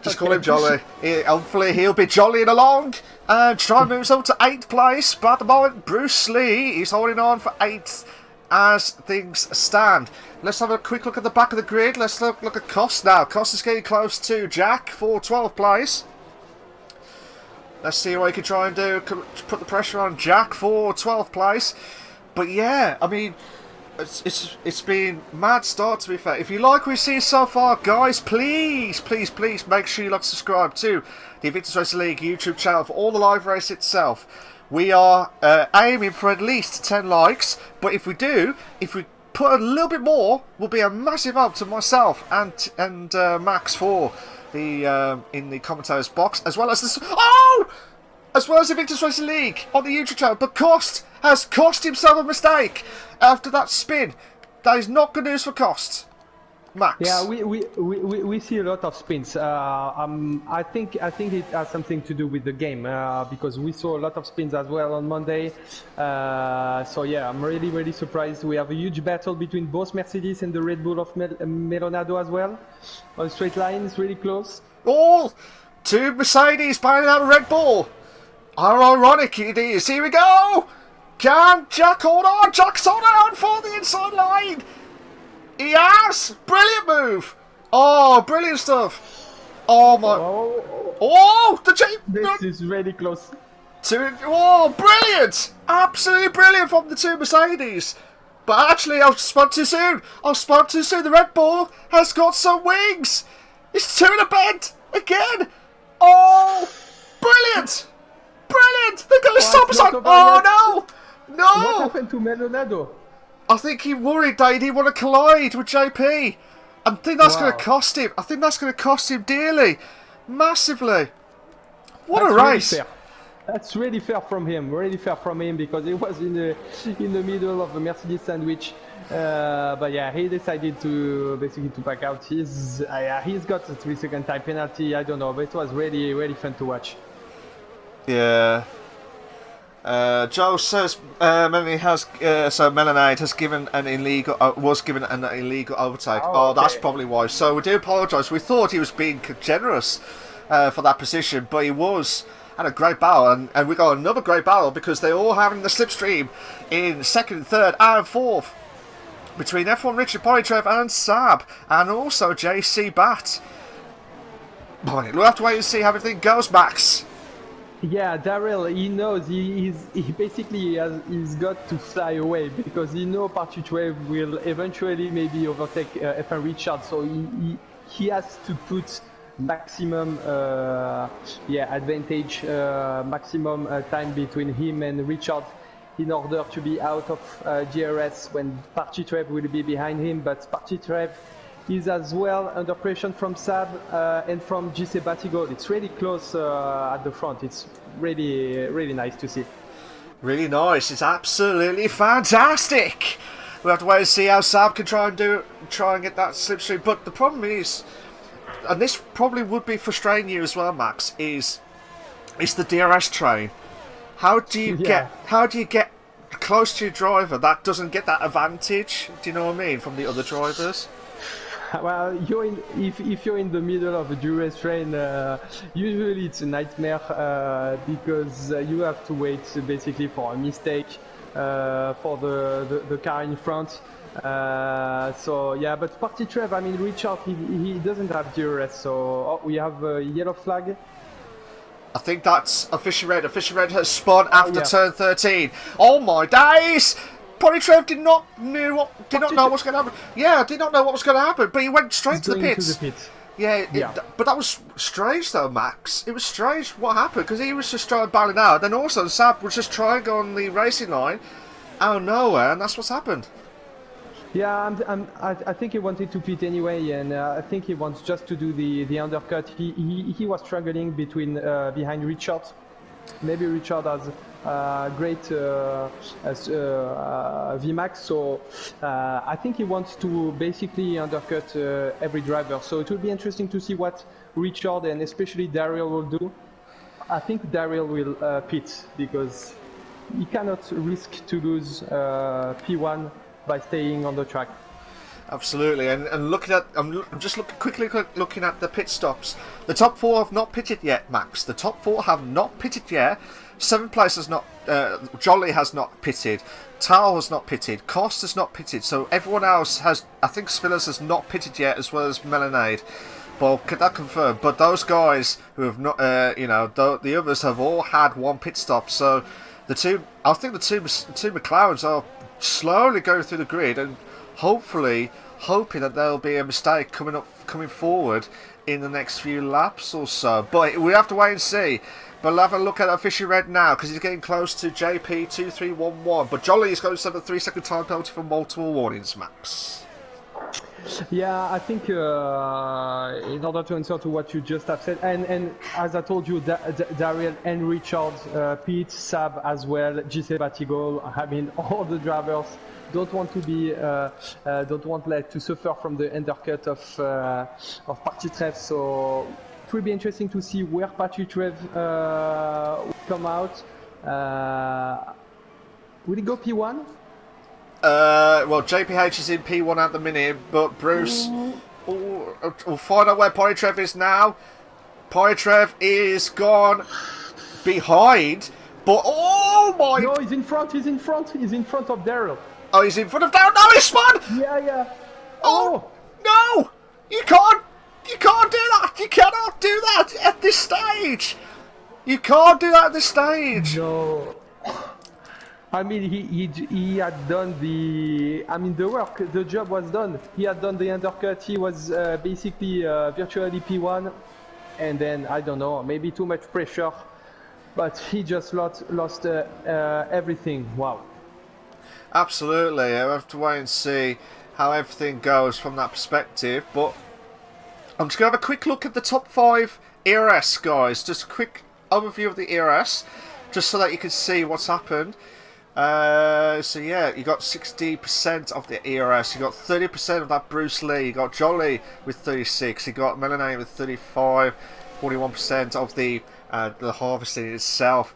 Just call him Jolly. Hopefully he'll be jollying along and try and move himself to 8th place. But at the moment, Bruce Lee is holding on for 8th as things stand. Let's have a quick look at the back of the grid. Let's look at Cost now. Cost is getting close to Jack for 12th place. Let's see what he can try and do. Put the pressure on Jack for 12th place. But yeah, I mean, it's been mad start, to be fair. If you like what we see so far, guys, please make sure you subscribe to the Invictus Racing League YouTube channel for all the live race itself. We are aiming for at least 10 likes, but if we put a little bit more, will be a massive help to myself and Max for the in the commentators box, as well as this. As well as the Invictus Racing League on the YouTube channel. But Cost has cost himself a mistake after that spin. That is not good news for Cost. Max. Yeah, we see a lot of spins. I think it has something to do with the game, because we saw a lot of spins as well on Monday. So yeah, I'm really surprised. We have a huge battle between both Mercedes and the Red Bull of Melonado as well. On straight line, it's really close. Oh, 2 Mercedes buying out a Red Bull. How ironic it is. Here we go. Can Jack hold on? Jack's holding on for the inside line. He has! Brilliant move! Oh, brilliant stuff! Oh my... Oh! The Jeep! This is really close. Oh, brilliant! Absolutely brilliant from the 2 Mercedes! But actually, I've spoke too soon! The Red Bull has got some wings! It's 2 in a bend! Again! Oh! Brilliant! Brilliant! They're going to stop us on... Oh, no! No! What happened to Melonado? I think he worried that he didn't want to collide with JP. I think that's going to cost him. I think that's going to cost him dearly. Massively. What a race. Really fair. That's really fair from him. Really fair from him, because he was in the middle of a Mercedes sandwich. But yeah, he decided to basically back out. He's got a 3-second time penalty. I don't know, but it was really fun to watch. Yeah. Joe says Melanie has Melanade has given an illegal was given an illegal overtake. Oh, that's probably why. So we do apologise. We thought he was being generous for that position, but he had a great battle, and we got another great battle because they're all having the slipstream in 2nd, 3rd, and 4th between F1 Richard, Polytrev, and Sab, and also JC Bat. Boy, we'll have to wait and see how everything goes, Max. Yeah, Daryl, he knows he basically he's got to fly away, because he knows Partitrev will eventually maybe overtake F1 Richard, so he has to put maximum advantage, maximum time between him and Richard in order to be out of GRS when Partitrev will be behind him. But Partitrev is as well under pressure from Sab and from GC Batigol. It's really close at the front. It's really nice to see. Really nice. It's absolutely fantastic. We'll have to wait and see how Sab can try and get that slipstream. But the problem is, and this probably would be frustrating you as well, Max, is the DRS train. How do you get close to your driver that doesn't get that advantage? Do you know what I mean, from the other drivers? Well, if you're in the middle of a DRS train, usually it's a nightmare because you have to wait basically for a mistake for the car in front. So yeah, but Party Trev, I mean Richard, he doesn't have DRS, so we have a yellow flag. I think that's Official Red. Official Red has spun after yeah. turn 13. Oh my days! Trev did not know what was going to happen. Yeah, did not know what was going to happen, but he went straight to the pits. Yeah, but that was strange though, Max. It was strange what happened, because he was just trying to balance out. Then also Sab was just trying to go on the racing line out of nowhere, and that's what's happened. Yeah, I think he wanted to pit anyway, and I think he wants just to do the undercut. He was struggling behind Richard. Maybe Richard has great VMAX, so I think he wants to basically undercut every driver. So it will be interesting to see what Richard and especially Daryl will do. I think Daryl will pit because he cannot risk to lose P1 by staying on the track. Absolutely, and looking at, I'm just quickly looking at the pit stops. The top 4 have not pitted yet, Max. The top 4 have not pitted yet. 7th place has not. Jolly has not pitted. Tal has not pitted. Cost has not pitted. So everyone else has. I think Spillers has not pitted yet, as well as Melanade. Well, could that confirm? But those guys who have not, the others have all had one pit stop. So I think the two McLarens are slowly going through the grid and hopefully hoping that there'll be a mistake coming forward in the next few laps or so. But we have to wait and see. But we'll have a look at Official Red now, because he's getting close to JP2311. But Jolly is going to have a 3-second time penalty for multiple warnings, Max. Yeah, I think in order to answer to what you just have said, and as I told you, Daryl and Richard, Pete, Sab as well, GC Batigol, I mean all the drivers don't want to be to suffer from the undercut of Party Trev. So it will be interesting to see where Party Trev will come out. Will he go P1? Well, JPH is in P1 at the minute, but Bruce we'll find out where Polytrev is now. Polytrev is gone behind, but oh my! No, he's in front of Daryl. Oh, he's in front of Daryl. No, he spun! Yeah. Oh no! You can't do that! You cannot do that at this stage! You can't do that at this stage! No. I mean, he had done the work, the job was done. He had done the undercut, he was basically virtually P1, and then, I don't know, maybe too much pressure, but he just lost everything. Wow. Absolutely, I have to wait and see how everything goes from that perspective, but I'm just going to have a quick look at the top 5 ERS, guys. Just a quick overview of the ERS, just so that you can see what's happened. So yeah, you got 60% of the ERS, you got 30% of that Bruce Lee, you got Jolly with 36, you got Melanade with 35, 41% of the harvesting itself,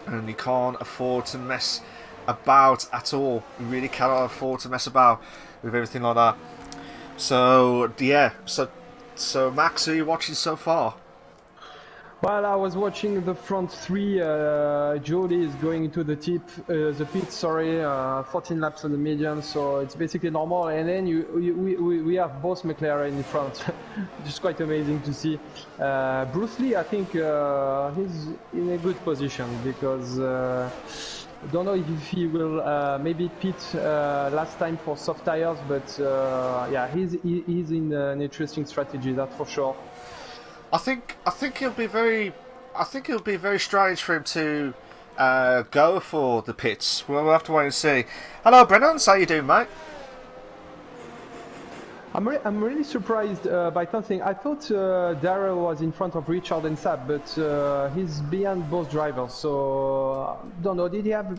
and you can't afford to mess about at all. You really cannot afford to mess about with everything like that. So yeah, so Max, who are you watching so far? Well, I was watching the front 3. Jolly is going into the pit. 14 laps on the medium, so it's basically normal. And then we have both McLaren in front, which is quite amazing to see. Bruce Lee, I think he's in a good position because I don't know if he will maybe pit last time for soft tires, but yeah, he's in an interesting strategy, that's for sure. I think it'll be very strange for him to go for the pits. We'll have to wait and see. Hello, Brennan. How you doing, mate? I'm really surprised by something. I thought Daryl was in front of Richard and Sab, but he's behind both drivers. So don't know. Did he have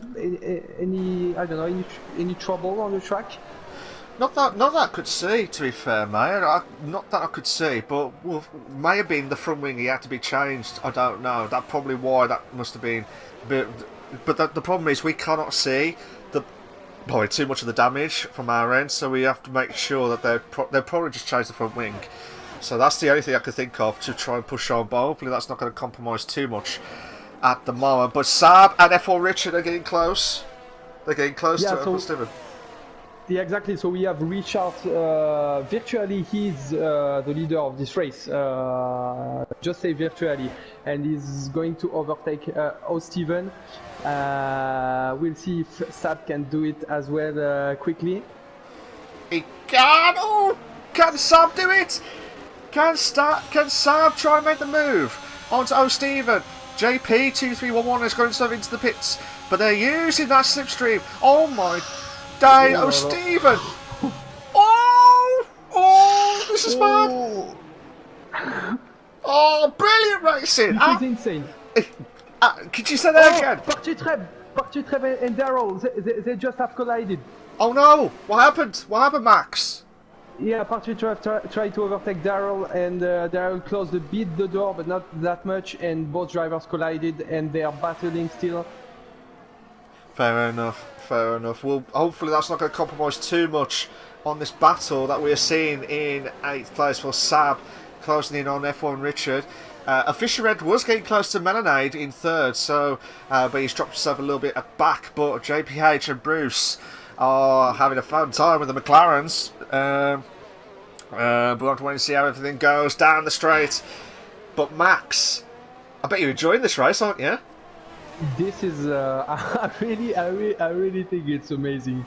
any trouble on the track? Not that I could see, to be fair, mate. Not that I could see, but may have been the front wing. He had to be changed. I don't know. That's probably why that must have been. But the problem is we cannot see probably too much of the damage from our end, so we have to make sure that they'll probably just change the front wing. So that's the only thing I could think of to try and push on. But hopefully that's not going to compromise too much at the moment. But Saab and F1 Richard are getting close. They're getting close to so, Steven. Yeah, exactly. So we have Richard, virtually he's the leader of this race, just say virtually, and he's going to overtake Steven. We'll see if Sab can do it as well quickly. He can! Oh! Can Sab do it? Can Sab try and make the move onto Steven? JP2311 is going to into the pits, but they're using that slipstream. Oh my day! Oh, Steven! Oh! This is bad! Oh, brilliant racing! This is insane. Could you say that again? Partitreb and Daryl, they just have collided. Oh no! What happened? What happened, Max? Yeah, Partitreb tried to overtake Daryl, and Daryl closed a bit the door, but not that much, and both drivers collided, and they are battling still. Fair enough, fair enough. Well, hopefully that's not going to compromise too much on this battle that we're seeing in 8th place for Sab, closing in on F1 Richard. Fisher Red was getting close to Melanade in 3rd, so but he's dropped himself a little bit back. But JPH and Bruce are having a fun time with the McLarens. But we'll have to wait and see how everything goes down the straight. But Max, I bet you're enjoying this race, aren't you? This is I really think it's amazing.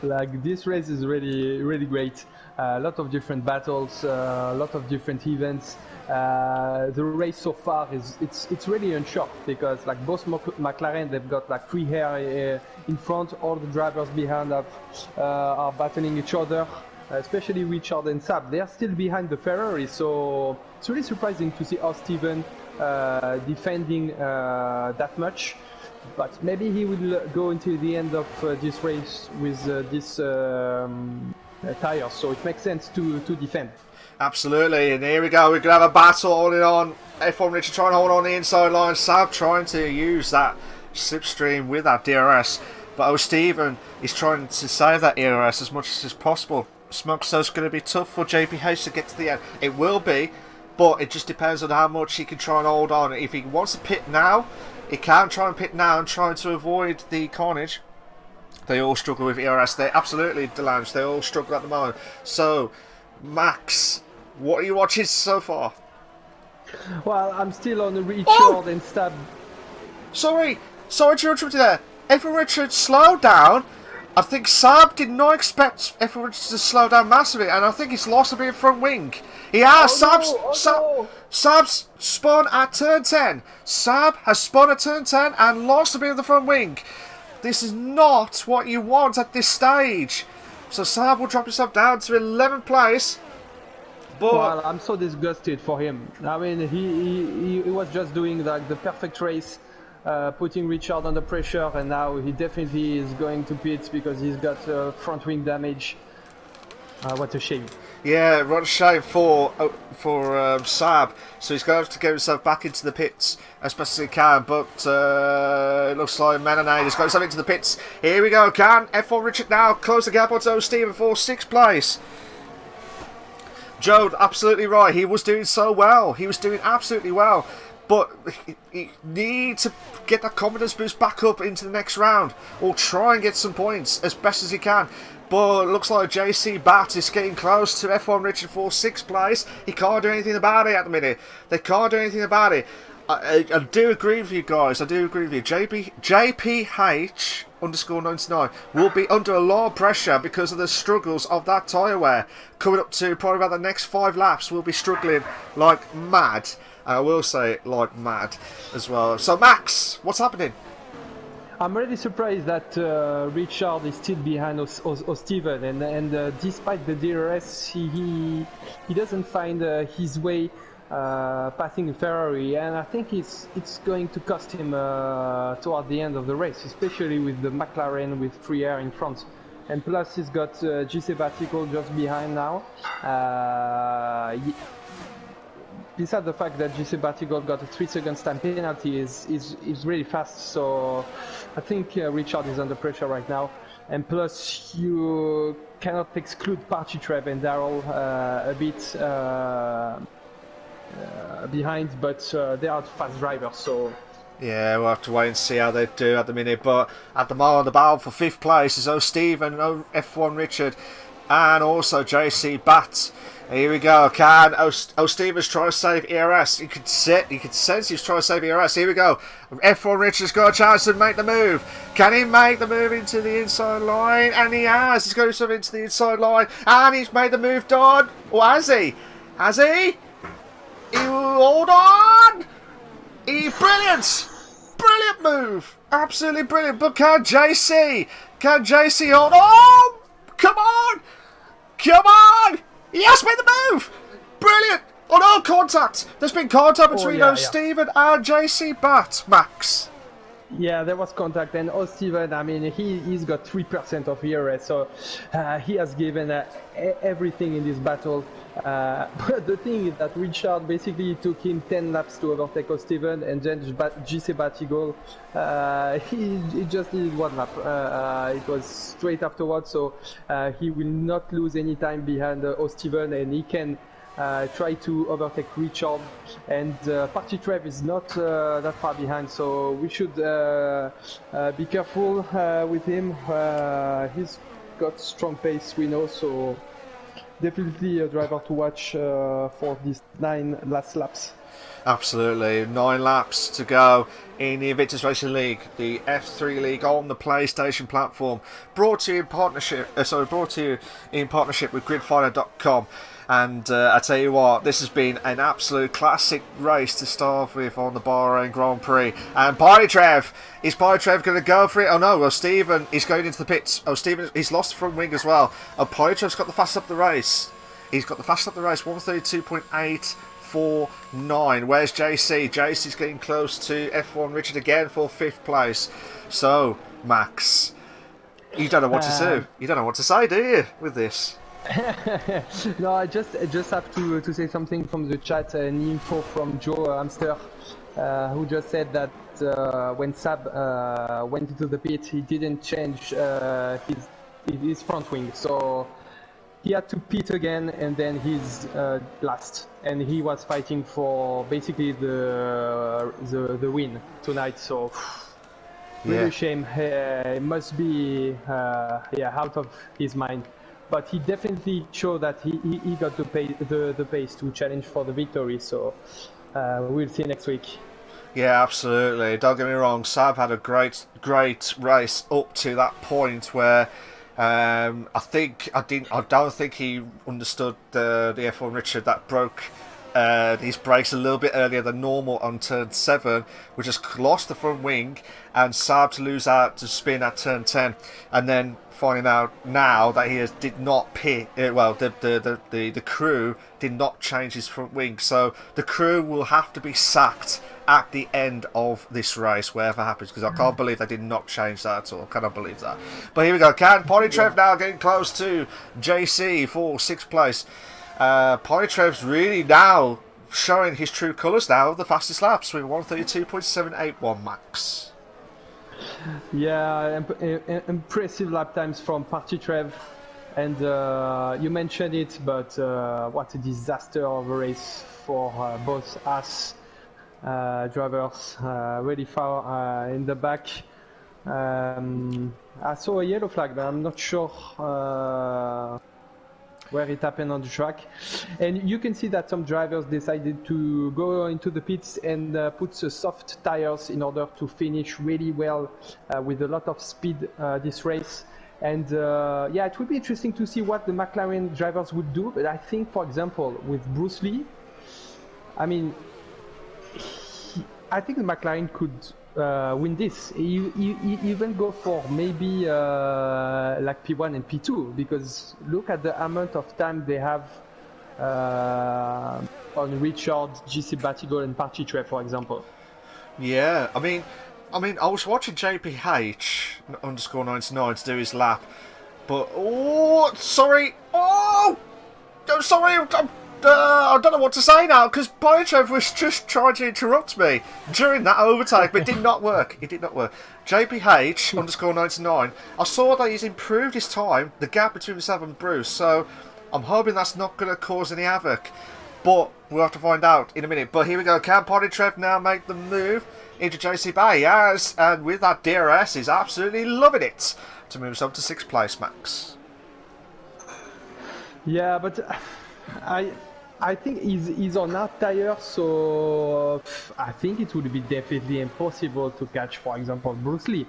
Like, this race is really great. A lot of different battles, a lot of different events. The race so far it's really unsure, because like both McLaren, they've got like free air in front. All the drivers behind are battling each other, especially Richard and Sab. They are still behind the Ferrari, so it's really surprising to see Steven defending that much. But maybe he will go until the end of this race with this tires, so it makes sense to defend. Absolutely, and here we go. We're going to have a battle on F1 Richard trying to hold on the inside line. Sab trying to use that slipstream with that DRS, but Steven is trying to save that DRS as much as possible. Smokestone's going to be tough for JPH to get to the end. It will be, but it just depends on how much he can try and hold on. If he wants to pit now, he can try and pit now and try to avoid the carnage. They all struggle with ERS. They absolutely, Delange, they all struggle at the moment. So, Max, what are you watching so far? Well, I'm still on the Richard and Stab. Sorry to interrupt you there. F1 Richard, slow down. I think Sab did not expect F1 Richard to slow down massively, and I think he's lost a bit of front wing. He has. Sab's spun at turn 10. Sab has spun at turn 10 and lost a bit of the front wing. This is not what you want at this stage. So Sab will drop himself down to 11th place. But well, I'm so disgusted for him. I mean, he was just doing like the perfect race, putting Richard under pressure, and now he definitely is going to pit because he's got front wing damage. What a shame. Yeah, what a shame for Sab. So he's going to have to get himself back into the pits as best as he can. But it looks like Menonade is going to into the pits. Here we go. Can F1 Richard now close the gap onto Steven for 6th place? Joe, absolutely right. He was doing so well. He was doing absolutely well. But he needs to get that confidence boost back up into the next round, or try and get some points as best as he can. But it looks like JC Bat is getting close to F1 Richard for 6th place. He can't do anything about it at the minute. They can't do anything about it. I do agree with you guys. I do agree with you. JPH _99 will be under a lot of pressure because of the struggles of that tyre wear. Coming up to probably about the next 5 laps, we'll be struggling like mad. I will say like mad as well. So Max, what's happening? I'm really surprised that Richard is still behind Steven, and despite the DRS, he doesn't find his way passing Ferrari, and I think it's going to cost him toward the end of the race, especially with the McLaren with free air in front. And plus he's got GC Batico just behind now. Besides the fact that GC Batico got a 3 seconds time penalty is really fast, so I think Richard is under pressure right now. And plus you cannot exclude Partitreb and Daryl a bit behind, but they are fast drivers, so Yeah, we'll have to wait and see how they do at the minute. But at the moment, the battle for 5th place is O'Stephen, F1 Richard, and also JC Bat. Here we go. Can O'Stephen's trying to save ERS? You could sense he's trying to save ERS. Here we go. F1 Richard's got a chance to make the move. Can he make the move into the inside line? And he has. He's got something into the inside line, and he's made the move done. Or has he? Has he? Hold on. Brilliant. Brilliant move. Absolutely brilliant. But can JC hold on? Come on. Come on. He has made the move. Brilliant. Oh no, contact. There's been contact between O'Stephen and JC Bat, Max. Yeah, there was contact, and O'Stephen, I mean, he's got 3% of ERS, so he has given everything in this battle. But the thing is that Richard basically took him 10 laps to overtake O'Stephen, and then JC Batigal, he just needed 1 lap. It was straight afterwards, so he will not lose any time behind O'Stephen, and he can try to overtake Richard, and Party Trev is not that far behind, so we should be careful with him. He's got strong pace, we know, so definitely a driver to watch for these 9 last laps. Absolutely, 9 laps to go in the Invictus Racing League, the F3 League on the PlayStation platform, brought to you in partnership. Brought to you in partnership with Gridfinder.com. And I tell you what, this has been an absolute classic race to start with on the Bahrain Grand Prix. And is Party Trev going to go for it? Oh no, well, Stephen is going into the pits. Oh, Stephen, he's lost the front wing as well. Oh, Party Trev's got the fastest up the race. He's got the fastest up the race, 132.849. Where's JC? JC's getting close to F1 Richard again for 5th place. So, Max, you don't know what to do. You don't know what to say, do you, with this? No, I just have to say something from the chat, an info from Joe Hamster, who just said that when Sab went into the pit, he didn't change his front wing, so he had to pit again, and then he's last, and he was fighting for basically the win tonight. So really shame. He must be out of his mind. But he definitely showed that he got the pace to challenge for the victory. So we'll see next week. Yeah, absolutely. Don't get me wrong. Sab had a great race up to that point where I don't think he understood the F1 Richard that broke his brakes a little bit earlier than normal on turn 7, which has lost the front wing, and Sab to lose out to spin at turn 10, and then finding out now that he did not pit. Well, the crew did not change his front wing, so the crew will have to be sacked at the end of this race, whatever happens, because I can't believe they did not change that at all. Cannot believe that. But here we go. Potty Trev now getting close to JC for 6th place. Potty Trev's really now showing his true colours now, the fastest laps with 132.781 max. Yeah, impressive lap times from Party Trev, and you mentioned it, but what a disaster of a race for both us drivers, really far in the back. I saw a yellow flag, but I'm not sure where it happened on the track, and you can see that some drivers decided to go into the pits and put soft tires in order to finish really well with a lot of speed this race. And yeah, it would be interesting to see what the McLaren drivers would do. But I think, for example, with Bruce Lee, I mean, I think the McLaren could win this. You even go for maybe like P1 and P2, because look at the amount of time they have on Richard, GC Batigal and Party Trev, for example. Yeah, I mean, I was watching JPH _99 to do his lap, but sorry, I don't know what to say now, because Trev was just trying to interrupt me during that overtake, but it did not work. It did not work. JPH _99. I saw that he's improved his time, the gap between himself and Bruce, so I'm hoping that's not going to cause any havoc. but we'll have to find out in a minute. But here we go. Can Ponitrev now make the move into JC Bay? He has, and with that DRS, he's absolutely loving it to move us up to 6th place, Max. Yeah, but I think he's on hard tire, so I think it would be definitely impossible to catch, for example, Bruce Lee.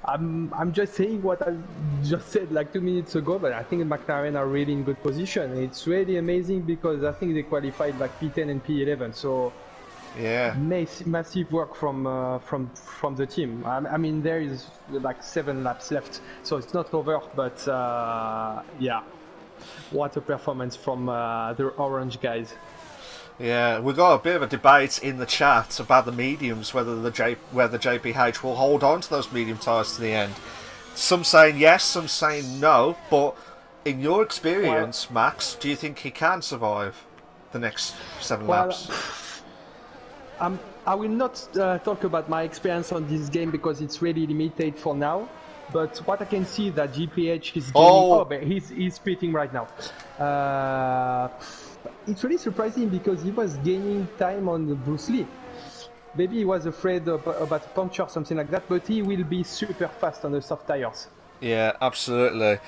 I'm just saying what I just said like 2 minutes ago, but I think McLaren are really in good position. It's really amazing because I think they qualified like P10 and P11, so yeah, massive work from the team. I mean, there is like 7 laps left, so it's not over, but yeah, what a performance from the orange guys. Yeah, we've got a bit of a debate in the chat about the mediums, whether JPH will hold on to those medium tyres to the end. Some saying yes, some saying no, but in your experience, Max, do you think he can survive the next 7 laps? I will not talk about my experience on this game because it's really limited for now. But what I can see that GPH is gaining, but he's pitting right now. It's really surprising because he was gaining time on Bruce Lee. Maybe he was afraid about a puncture or something like that, but he will be super fast on the soft tires. Yeah, absolutely.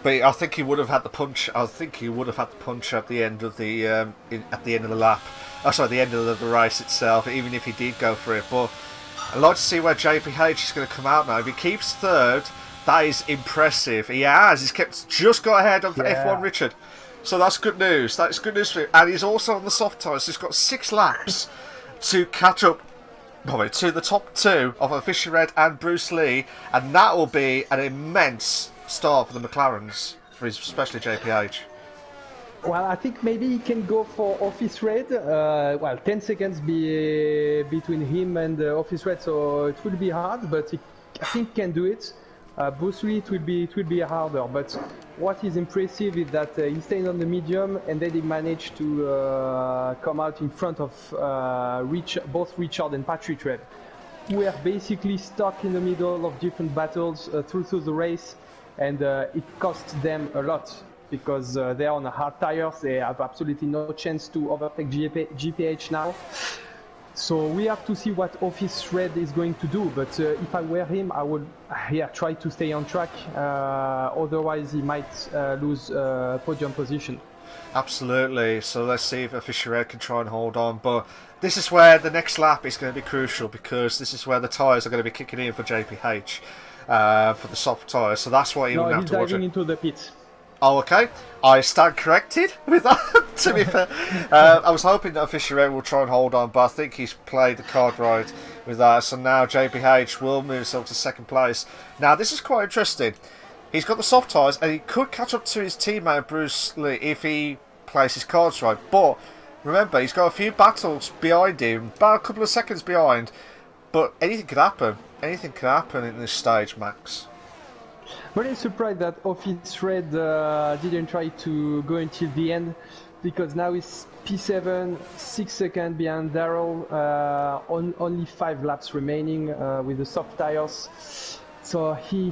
But I think he would have had the punch. I think he would have had the punch at the end of the at the end of the lap. Oh, sorry, the end of the race itself. Even if he did go for it, but I'd like to see where JPH is going to come out now. If he keeps third, that is impressive. He has. He's kept just got ahead of F1 Richard. So that's good news. That's good news for him. And he's also on the soft tyres. So he's got 6 laps to catch up to the top 2 of Fisher Red and Bruce Lee. And that will be an immense start for the McLarens, especially JPH. Well, I think maybe he can go for Office Red. 10 seconds between him and Office Red, so it will be hard, but I think he can do it. Bruce Lee, it will be harder, but what is impressive is that he stayed on the medium and then he managed to come out in front of both Richard and Patrick Red, who were basically stuck in the middle of different battles through the race, and it cost them a lot because they are on a hard tires. They have absolutely no chance to overtake GPH now. So we have to see what Office Red is going to do, but if I were him, I would try to stay on track, otherwise he might lose podium position. Absolutely, so let's see if Fisher Red can try and hold on, but this is where the next lap is going to be crucial because this is where the tyres are going to be kicking in for JPH, for the soft tyres, so that's what he'll have to watch. He's diving into the pit. Oh, okay. I stand corrected with that, to be fair. I was hoping that Fisher Red will try and hold on, but I think he's played the card right with that. So now JPH will move himself to 2nd place. Now, this is quite interesting. He's got the soft tyres, and he could catch up to his teammate Bruce Lee if he plays his cards right. But remember, he's got a few battles behind him, about a couple of seconds behind. But anything could happen. Anything could happen in this stage, Max. Really surprised that Office Red didn't try to go until the end, because now he's P7, 6 seconds behind Darrell, only 5 laps remaining with the soft tires. So I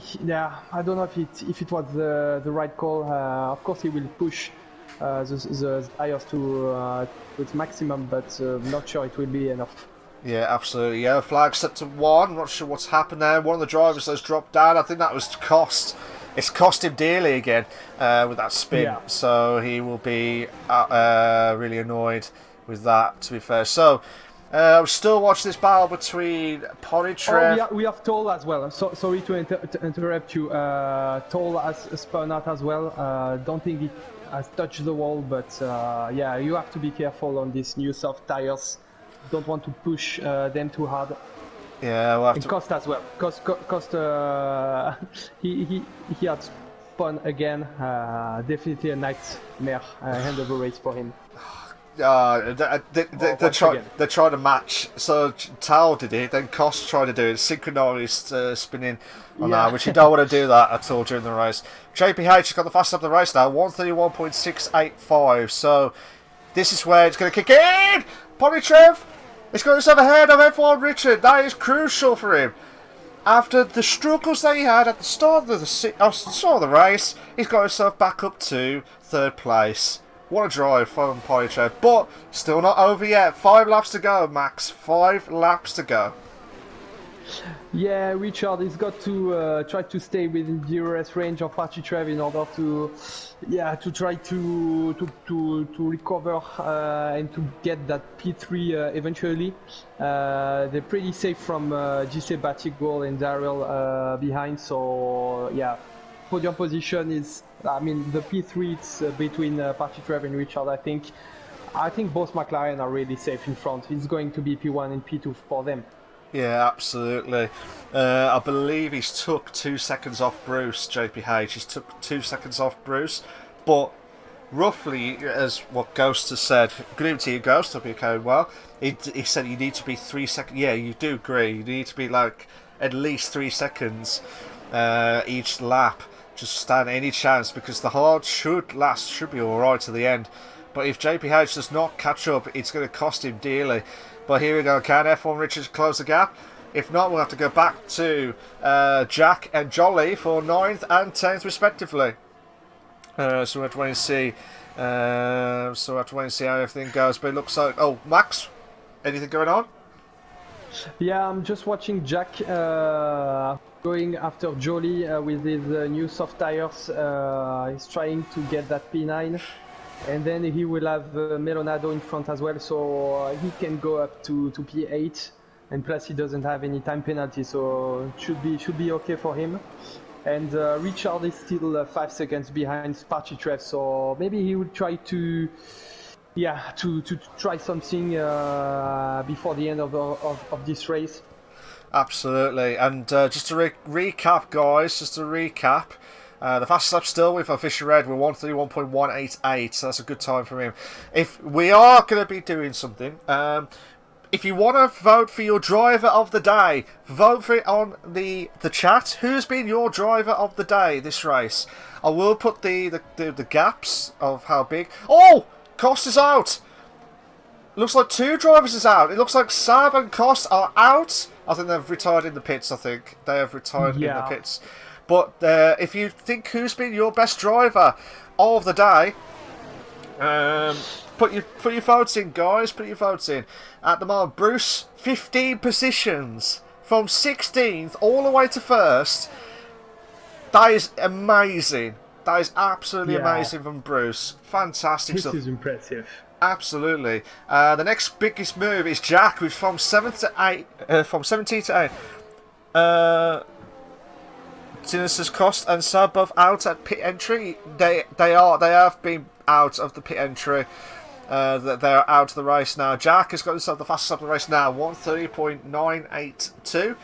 don't know if it was the right call. Of course he will push the tires to its maximum, but I'm not sure it will be enough. Yeah, absolutely. Yellow flag set to 1. I'm not sure what's happened there. One of the drivers has dropped down. I think that was cost. It's cost him dearly again with that spin. Yeah. So he will be really annoyed with that, to be fair. So we're still watching this battle between Ponitrev. Oh, we have Toll as well. Sorry to interrupt you. Toll has spun out as well. Don't think it has touched the wall, but yeah, you have to be careful on these new soft tires. Don't want to push them too hard. Yeah, we'll have and Cost as well. Cost he had spun again. Definitely a nightmare end of a race for him. They're trying to match. So Tal did it, then Cost tried to do it. Synchronized spinning on that, which you don't want to do that at all during the race. JPH has got the fastest of the race now, 131.685. So this is where it's going to kick in. Ponitrev is going to have ahead of F1 Richard. That is crucial for him. After the struggles that he had at the start of the race, he's got himself back up to 3rd place. What a drive from Pogacar, but still not over yet. 5 laps to go, Max. 5 laps to go. Yeah, Richard has got to try to stay within the DRS range of Partitrave in order to, to try to recover and to get that P3 eventually. They're pretty safe from Gisele Batigol and Daryl behind, so yeah, podium position is, I mean, the P3 it's between Partitrave and Richard. I think both McLaren are really safe in front. It's going to be P1 and P2 for them. Yeah, absolutely. I believe he's took 2 seconds off Bruce, JPH. He's took 2 seconds off Bruce. But roughly, as what Ghost has said, good evening to you, Ghost. Hope you're going well. He said you need to be 3 seconds. Yeah, you do agree. You need to be like at least 3 seconds each lap. Just stand any chance, because the hard should be alright to the end. But if JPH does not catch up, it's going to cost him dearly. But here we go, can F1 Richards close the gap? If not, we'll have to go back to Jack and Jolly for 9th and 10th respectively. So we'll have to wait and see. How everything goes. But it looks like, oh, Max, anything going on? Yeah, I'm just watching Jack going after Jolly with his new soft tires. He's trying to get that P9. And then he will have Melonado in front as well, so he can go up to P8, and plus he doesn't have any time penalty, so it should be okay for him. And Richard is still 5 seconds behind Partitrave, so maybe he will try to try something before the end of this race. Absolutely, and just to recap, guys, the fastest lap still with Fisher Red with 131.188, so that's a good time from him. If we are going to be doing something, if you want to vote for your driver of the day, vote for it on the chat. Who's been your driver of the day this race? I will put the gaps of how big. Oh! Cost is out! Looks like 2 drivers is out. It looks like Sab and Cost are out. I think they've retired in the pits, They have retired in the pits. But if you think who's been your best driver of the day, put your votes in, guys. Put your votes in. At the moment, Bruce, 15 positions from 16th all the way to 1st. That is amazing. That is absolutely amazing from Bruce. Fantastic stuff. This is impressive. Absolutely. The next biggest move is Jack, who's from 7th to 8, from 17 to 8. Sinister's Cost and Sab both out at pit entry. They have been out of the pit entry. They are out of the race now. Jack has got himself the fastest lap of the race now, 130.982.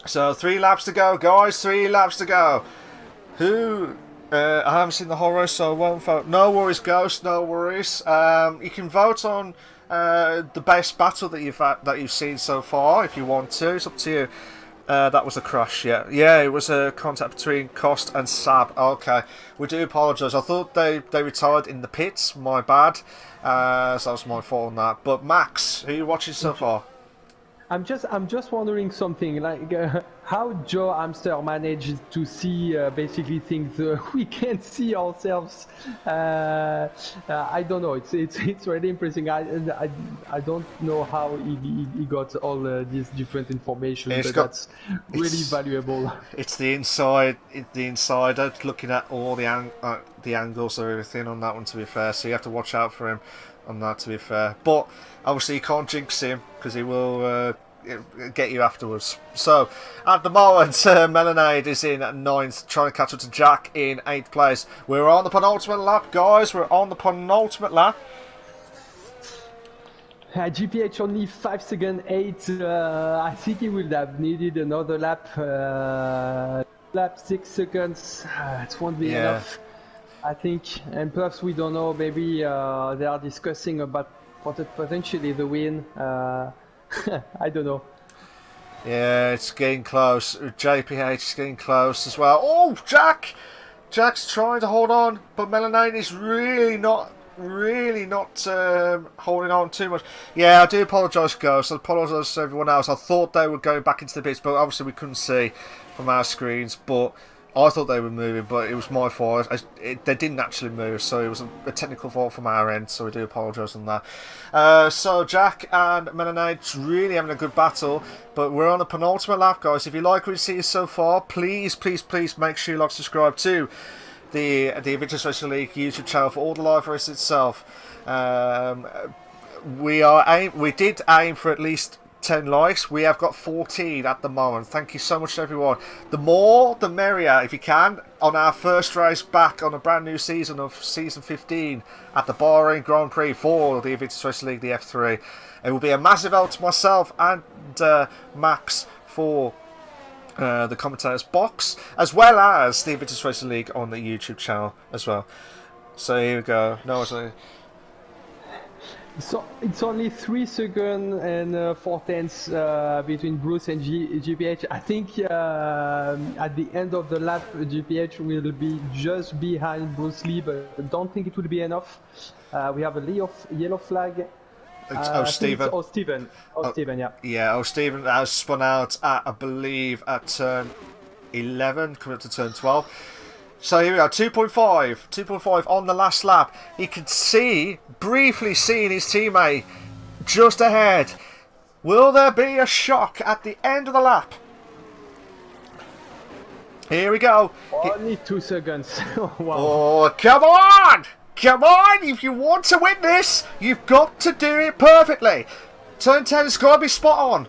So 3 laps to go, guys. 3 laps to go. I haven't seen the whole race, so I won't vote. No worries, Ghost. No worries. You can vote on the best battle that you've seen so far if you want to. It's up to you. That was a crash, yeah. Yeah, it was a contact between Cost and Sab. Okay, we do apologise. I thought they retired in the pits. My bad. So that was my fault on that. But Max, who are you watching so far? I'm just wondering something, like how Joe Amster managed to see basically things we can't see ourselves. I don't know. It's really impressive. I don't know how he got all this different information, that's really valuable. It's the inside. The insider looking at all the angles or everything on that one. To be fair, so you have to watch out for him on that, to be fair. But obviously you can't jinx him, because he will get you afterwards. So at the moment, Melanade is in at 9th, trying to catch up to Jack in 8th place. We're on the penultimate lap, guys. We're on the penultimate lap. GPH only 5 seconds 8. I think he would have needed another lap. Lap 6 seconds. It won't be enough, I think. And plus, we don't know. Maybe they are discussing about potentially the win. I don't know. Yeah, it's getting close. JPH is getting close as well. Oh, Jack's trying to hold on, but Melanane is really not holding on too much. Yeah, I do apologise, Ghost. I apologise to everyone else. I thought they were going back into the pits, but obviously we couldn't see from our screens. But I thought they were moving, but it was my fault. They didn't actually move, so it was a technical fault from our end, so we do apologise on that. So Jack and Melanade's really having a good battle, but we're on the penultimate lap, guys. If you like what you see so far, please make sure you like, subscribe to the Invictus Racing League YouTube channel for all the live races itself. We did aim for at least 10 likes. We have got 14 at the moment. Thank you so much to everyone. The more the merrier, if you can, on our first race back on a brand new season of season 15 at the Bahrain Grand Prix for the Invictus Racing League, the F3. It will be a massive help to myself and Max for the commentators box, as well as the Invictus Racing League on the YouTube channel as well. So here we go. So it's only 3 seconds and 4 tenths between Bruce and GPH. I think at the end of the lap, GPH will be just behind Bruce Lee, but I don't think it will be enough. We have a yellow flag. Stephen. Stephen, yeah. Yeah, Stephen has spun out at, I believe, at turn 11, coming up to turn 12. So here we are, 2.5 on the last lap. You can see, briefly seeing his teammate just ahead. Will there be a shock at the end of the lap? Here we go. Only 2 seconds. Wow. Oh, come on! Come on! If you want to win this, you've got to do it perfectly. Turn 10 has got to be spot on.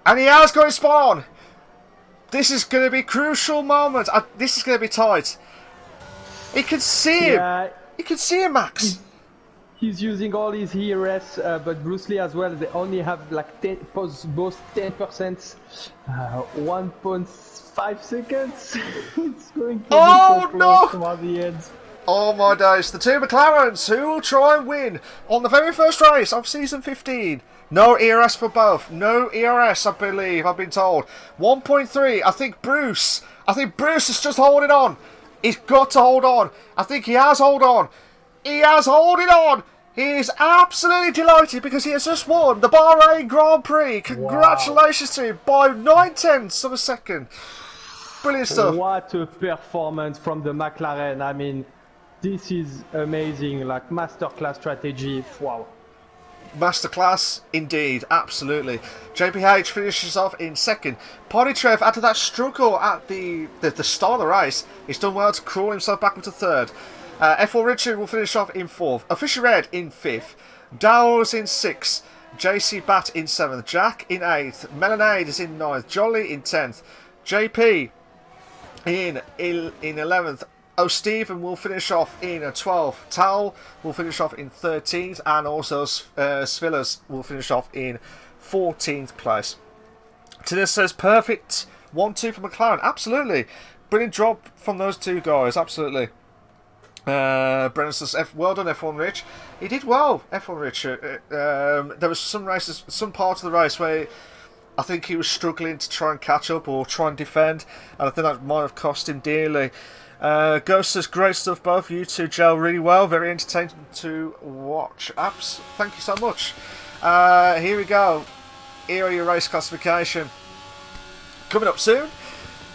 And he has got it spot on. This is going to be a crucial moment. This is going to be tight. You can see him. You can see him, Max. He's using all his ERS, but Bruce Lee as well. They only have like both 10%, 1.5 seconds. It's going to be so close toward the end. Oh my days, the two McLarens who will try and win on the very first race of season 15. No ERS for both. No ERS, I believe, I've been told. 1.3, I think Bruce is just holding on. He's got to hold on. I think he has hold on. He has holding on. He is absolutely delighted because he has just won the Bahrain Grand Prix. Congratulations to him by 9/10 of a second. Brilliant stuff. What a performance from the McLaren. I mean, this is amazing, like masterclass strategy. Wow. Masterclass indeed, absolutely. JPH finishes off in second. Ponitrev, after that struggle at the start of the race, he's done well to crawl himself back into third. F1 Richard will finish off in fourth. Official Red in fifth. Dowles in sixth. JC Bat in seventh. Jack in eighth. Melanade is in ninth. Jolly in 10th. JP in 11th. Stephen will finish off in 12th. Tal will finish off in 13th, and also Svillas will finish off in 14th place. Tina says perfect 1-2 for McLaren. Absolutely, brilliant job from those two guys. Absolutely. Brennan says well done, F1 Rich. He did well, F1 Rich. There was some parts of the race where I think he was struggling to try and catch up or try and defend, and I think that might have cost him dearly. Ghost says great stuff, both you two gel really well, very entertaining to watch. Apps, thank you so much. Here we go. Here are your race classification coming up soon,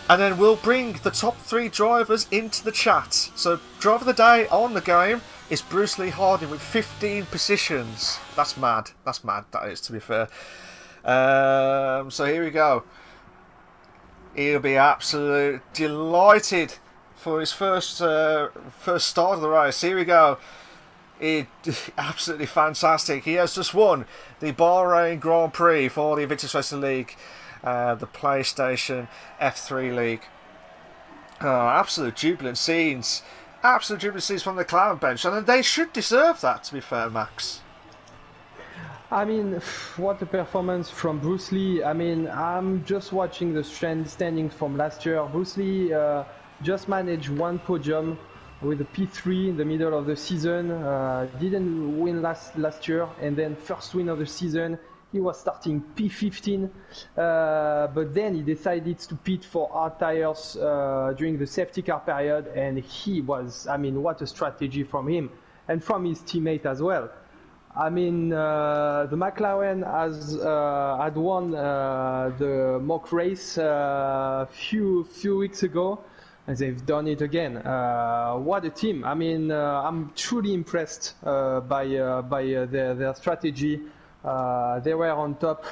and then we'll bring the top 3 drivers into the chat. So driver of the day on the game is Bruce Lee Harding with 15 positions. That's mad, that is, to be fair. So here we go. He'll be absolutely delighted for his first start of the race. Here we go. Absolutely fantastic. He has just won the Bahrain Grand Prix for the Invictus Racing League, the PlayStation F3 League. Absolute jubilant scenes. Absolute jubilant scenes from the McLaren bench, and they should deserve that, to be fair, Max. I mean, what a performance from Bruce Lee. I mean, I'm just watching the standings from last year. Bruce Lee just managed 1 podium with a P3 in the middle of the season. Didn't win last year, and then first win of the season. He was starting P15, but then he decided to pit for hard tires during the safety car period, and he was, I mean, what a strategy from him and from his teammate as well. I mean, the McLaren had won the mock race few weeks ago, and they've done it again. What a team! I mean, I'm truly impressed by their strategy. They were on top.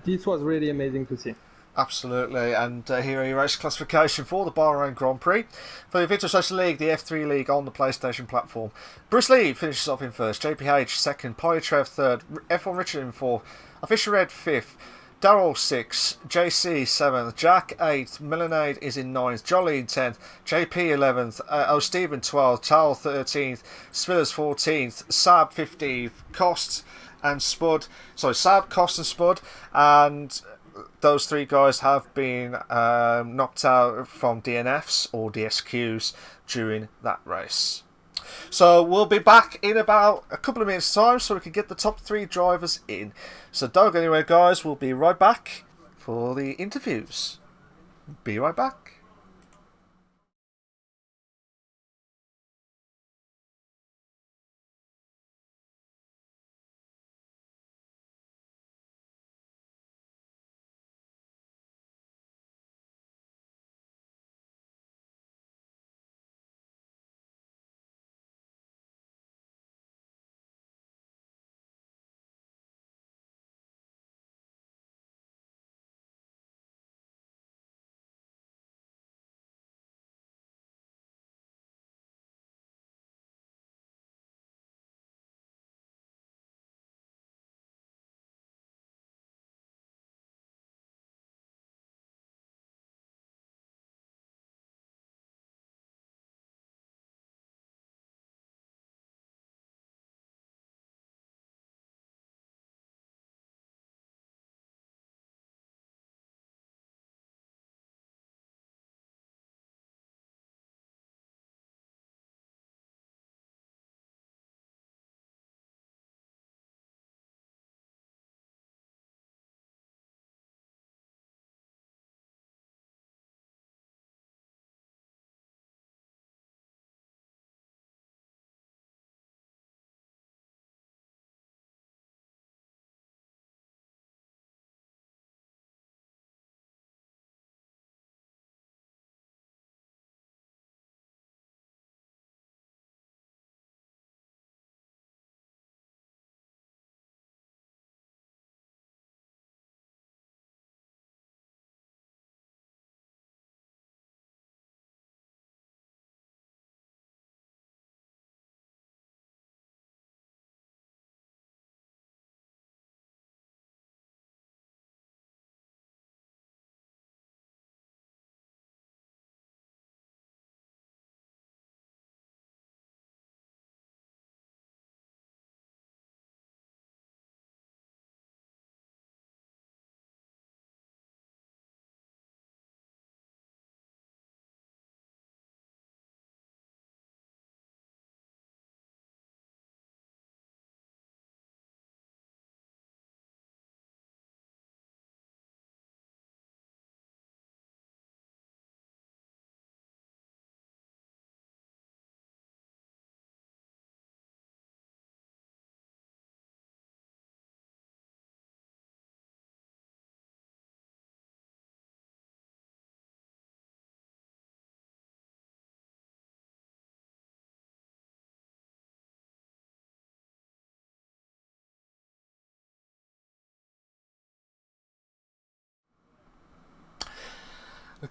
This was really amazing to see. Absolutely, and here are your race classification for the Bahrain Grand Prix. For the Invictus Racing League, the F3 League on the PlayStation platform. Bruce Lee finishes off in first, JPH second, Polytrev third, F1 Richard in fourth, Official Red fifth, Darrell 6th, JC 7th, Jack 8th, Millenade is in 9th, Jolly in 10th, JP 11th, O'Stephen 12th, Tal 13th, Svillers 14th, Saab 15th, Cost and Spud. Sorry, Saab, Cost and Spud, and those three guys have been knocked out from DNFs or DSQs during that race. So we'll be back in about a couple of minutes time so we can get the top three drivers in. So don't go anywhere, guys. We'll be right back for the interviews. Be right back.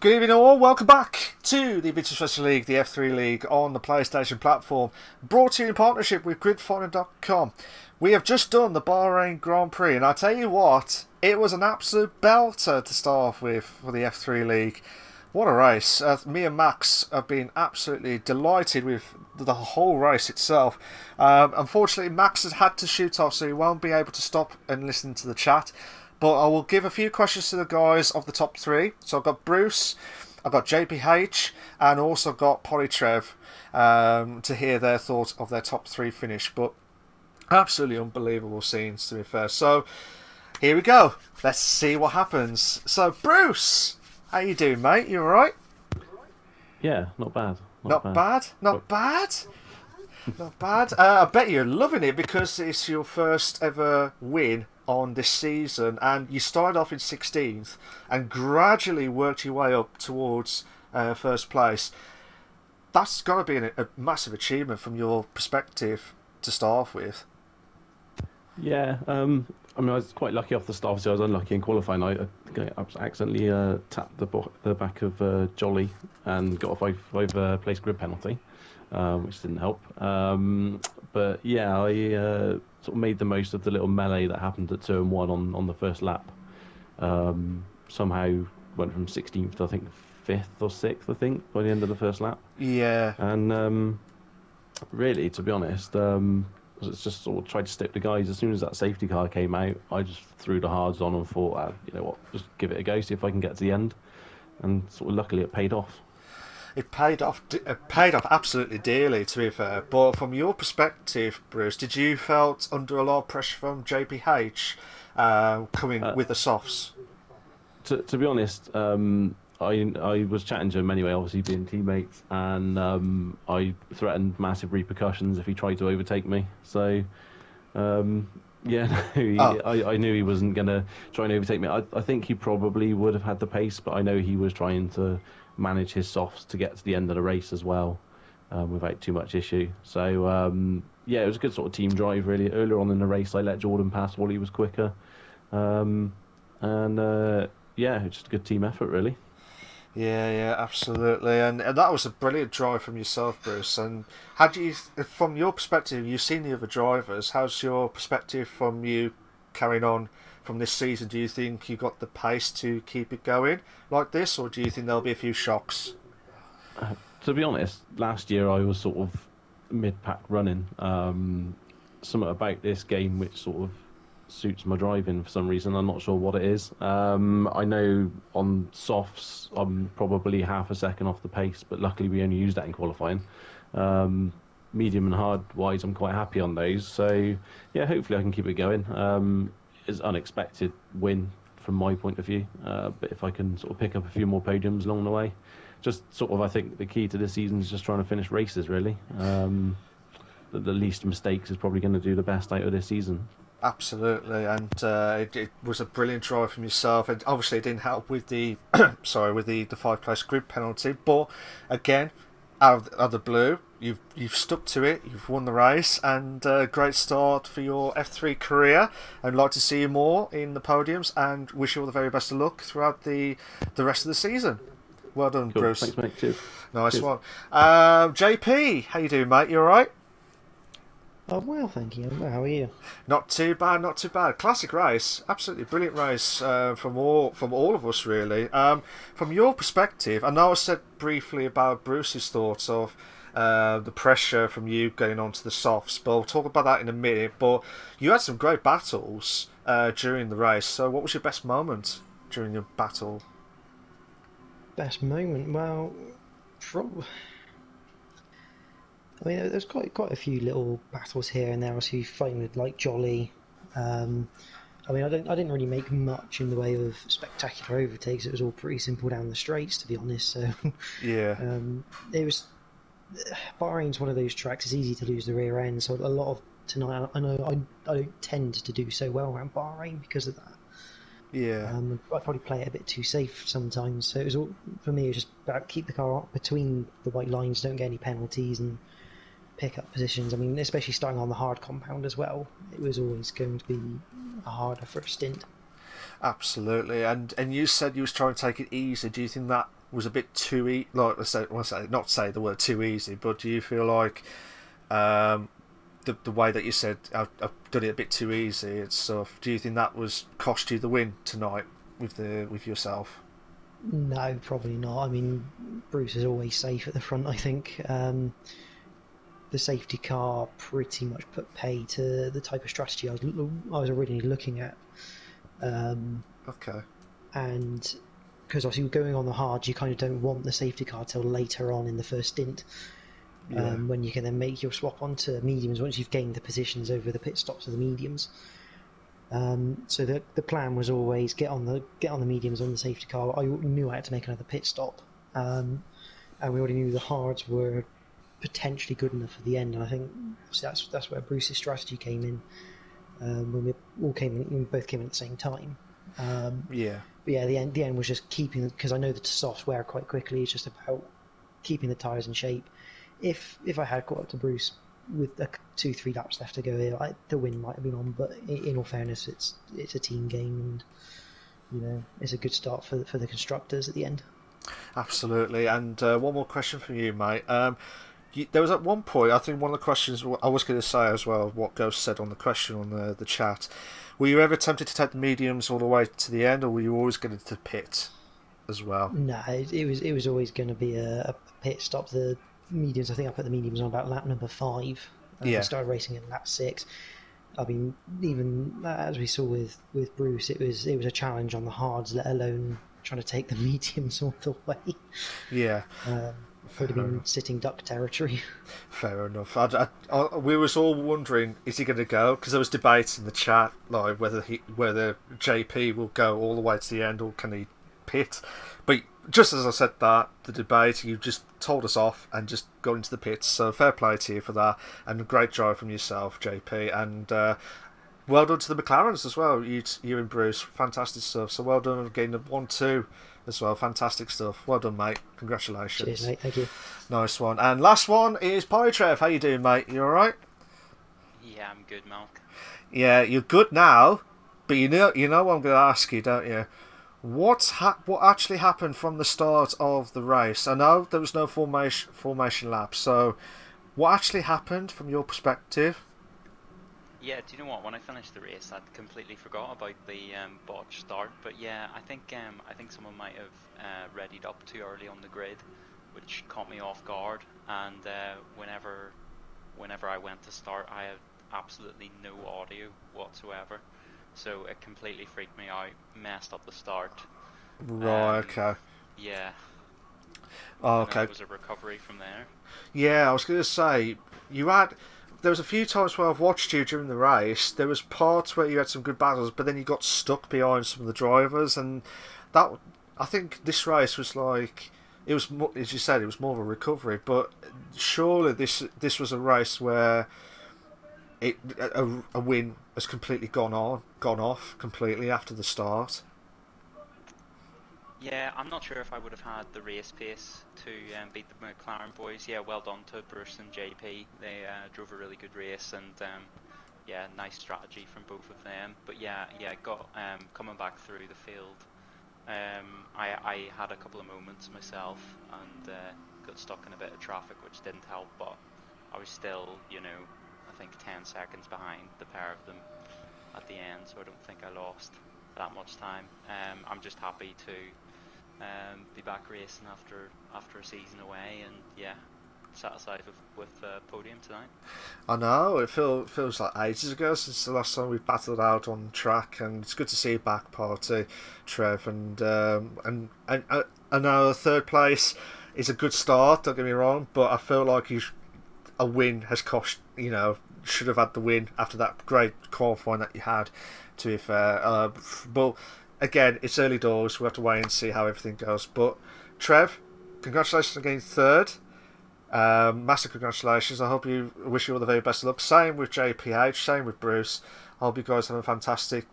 Good evening all, welcome back to the Invictus Racing League, the F3 League on the PlayStation platform, brought to you in partnership with gridfinder.com. We have just done the Bahrain Grand Prix, and I tell you what, it was an absolute belter to start off with for the F3 League. What a race. Me and Max have been absolutely delighted with the whole race itself. Unfortunately, Max has had to shoot off, so he won't be able to stop and listen to the chat. But I will give a few questions to the guys of the top three. So I've got Bruce, I've got JPH, and also got Polytrev to hear their thoughts of their top three finish. But absolutely unbelievable scenes, to be fair. So here we go. Let's see what happens. So Bruce, how you doing, mate? You alright? Yeah, not bad. Not bad? Not bad? Not bad. I bet you're loving it because it's your first ever win on this season, and you started off in 16th and gradually worked your way up towards first place. That's got to be a massive achievement from your perspective to start off with. Yeah, I mean, I was quite lucky off the start. Obviously, I was unlucky in qualifying. I accidentally tapped the back of Jolly and got a five place grid penalty, which didn't help. But yeah, I sort of made the most of the little melee that happened at 2 and 1 on the first lap. Somehow went from 16th to I think 5th or 6th, I think, by the end of the first lap. Yeah. And really, to be honest, it's just sort of tried to stick the guys. As soon as that safety car came out, I just threw the hards on and thought, you know what, just give it a go, see if I can get to the end. And sort of luckily it paid off. It paid off absolutely dearly, to be fair. But from your perspective, Bruce, did you felt under a lot of pressure from JPH coming with the softs? To be honest, I was chatting to him anyway, obviously being teammates, and I threatened massive repercussions if he tried to overtake me. So, yeah, I knew he wasn't going to try and overtake me. I think he probably would have had the pace, but I know he was trying to manage his softs to get to the end of the race as well, without too much issue. So, yeah, it was a good sort of team drive, really. Earlier on in the race, I let Jordan pass while he was quicker. Yeah, it's just a good team effort, really. Yeah, absolutely, and that was a brilliant drive from yourself, Bruce. And from your perspective, you've seen the other drivers. How's your perspective from you carrying on from this season? Do you think you got the pace to keep it going like this, or do you think there'll be a few shocks? To be honest, last year I was sort of mid-pack running. Something about this game which sort of suits my driving for some reason. I'm not sure what it is. I know on softs I'm probably half a second off the pace, but luckily we only used that in qualifying. Medium and hard wise, I'm quite happy on those. So yeah, hopefully I can keep it going. It's unexpected win from my point of view, but if I can sort of pick up a few more podiums along the way, just sort of I think the key to this season is just trying to finish races really. The least mistakes is probably going to do the best out of this season. Absolutely, and it was a brilliant drive from yourself, and obviously it didn't help with the the 5 place grid penalty. But again, out of the blue, you've stuck to it. You've won the race, and great start for your F3 career. I'd like to see you more in the podiums, and wish you all the very best of luck throughout the rest of the season. Well done, cool. Bruce. Thanks, mate. Cheers. Nice Cheers. one. JP, how you doing, mate? You all right? Oh, well, thank you. How are you? Not too bad, not too bad. Classic race, absolutely brilliant race from all of us, really. From your perspective, I know I said briefly about Bruce's thoughts of the pressure from you going on to the softs, but we'll talk about that in a minute. But you had some great battles during the race. So, what was your best moment during your battle? Best moment? Well, I mean, there's quite a few little battles here and there. I see fighting with like Jolly. I mean, I didn't really make much in the way of spectacular overtakes. It was all pretty simple down the straights, to be honest. So yeah, it was. Bahrain's one of those tracks. It's easy to lose the rear end. So a lot of tonight, I know I don't tend to do so well around Bahrain because of that. Yeah, I probably play it a bit too safe sometimes. So it was all for me. It was just about keep the car up between the white lines, don't get any penalties, and pick up positions. I mean, especially starting on the hard compound as well, it was always going to be a harder first stint. Absolutely, and you said you was trying to take it easy. Do you think that was a bit too easy? Like, not say the word too easy, but do you feel like the way that you said I've done it a bit too easy and stuff? Do you think that was cost you the win tonight with yourself? No, probably not. I mean, Bruce is always safe at the front. I think. The safety car pretty much put pay to the type of strategy I was originally looking at. Okay. And because obviously going on the hard, you kind of don't want the safety car till later on in the first stint, when you can then make your swap onto mediums once you've gained the positions over the pit stops of the mediums. So the plan was always get on the mediums on the safety car. I knew I had to make another pit stop, and we already knew the hards were potentially good enough for the end, and I think that's where Bruce's strategy came in when we both came in at the same time. Yeah. But yeah, the end was just keeping, because I know the softs wear quite quickly. It's just about keeping the tyres in shape. If I had caught up to Bruce with 2-3 laps left to go here, the win might have been on. But in all fairness, it's a team game, and it's a good start for the constructors at the end. Absolutely. And one more question from you, mate. There was at one point, I think one of the questions I was going to say as well, what Ghost said on the question on the chat. Were you ever tempted to take the mediums all the way to the end, or were you always going to pit as well? No, it was always going to be a pit stop. The mediums, I think I put the mediums on about lap number 5. Yeah. I started racing in lap 6. I mean, even as we saw with Bruce, it was a challenge on the hards, let alone trying to take the mediums all the way. Yeah. Would have been sitting duck territory. Fair enough. We was all wondering, is he going to go? Because there was debates in the chat, like whether JP will go all the way to the end or can he pit. But just as I said that, the debate, you just told us off and just got into the pits. So fair play to you for that, and a great drive from yourself, JP. And well done to the McLarens as well. You and Bruce, fantastic stuff. So well done on getting the 1-2 as well. Fantastic stuff. Well done, mate. Congratulations. Cheers, mate. Thank you. Nice one. And last one is Pytrev. How you doing, mate? You all right? Yeah, I'm good, Malc. Yeah, you're good now. But you know what I'm going to ask you, don't you? What actually happened from the start of the race? I know there was no formation lap. So, what actually happened from your perspective? Yeah, do you know what? When I finished the race, I'd completely forgot about the botched start. But yeah, I think someone might have readied up too early on the grid, which caught me off guard. And whenever I went to start, I had absolutely no audio whatsoever, so it completely freaked me out. Messed up the start. Right. Okay. Yeah. Oh, And then okay. it was a recovery from there. Yeah, I was going to say there was a few times where I've watched you during the race. There was parts where you had some good battles, but then you got stuck behind some of the drivers, and that I think this race was like it was, as you said, it was more of a recovery. But surely this was a race where a win has completely gone off completely after the start. Yeah, I'm not sure if I would have had the race pace to beat the McLaren boys. Yeah, well done to Bruce and JP. They drove a really good race, and yeah, nice strategy from both of them. But yeah, got coming back through the field. I had a couple of moments myself, and got stuck in a bit of traffic, which didn't help. But I was still, I think 10 seconds behind the pair of them at the end, so I don't think I lost that much time. I'm just happy to be back racing after a season away, and yeah, satisfied with podium tonight. I know, it feels like ages ago since the last time we battled out on track, and it's good to see you back, Party, Trev, and I know third place is a good start, don't get me wrong, but I feel like a win has cost, should have had the win after that great qualifying that you had, to be fair. But again, it's early doors, we'll have to wait and see how everything goes. But Trev, congratulations on getting third. Massive congratulations. I wish you all the very best of luck. Same with JPH, same with Bruce. I hope you guys have a fantastic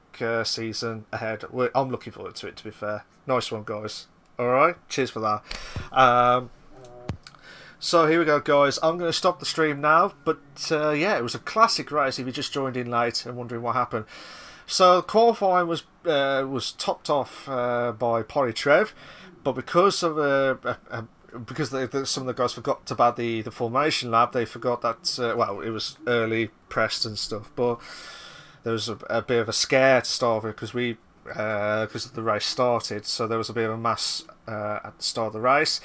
season ahead. I'm looking forward to it, to be fair. Nice one, guys. Alright, cheers for that. So here we go, guys. I'm going to stop the stream now, but yeah, it was a classic race if you just joined in late and wondering what happened. So qualifying was topped off by Polly Trev, but because of some of the guys forgot about the formation lab, they forgot that it was early pressed and stuff, but there was a bit of a scare to start with because the race started, so there was a bit of a mass at the start of the race.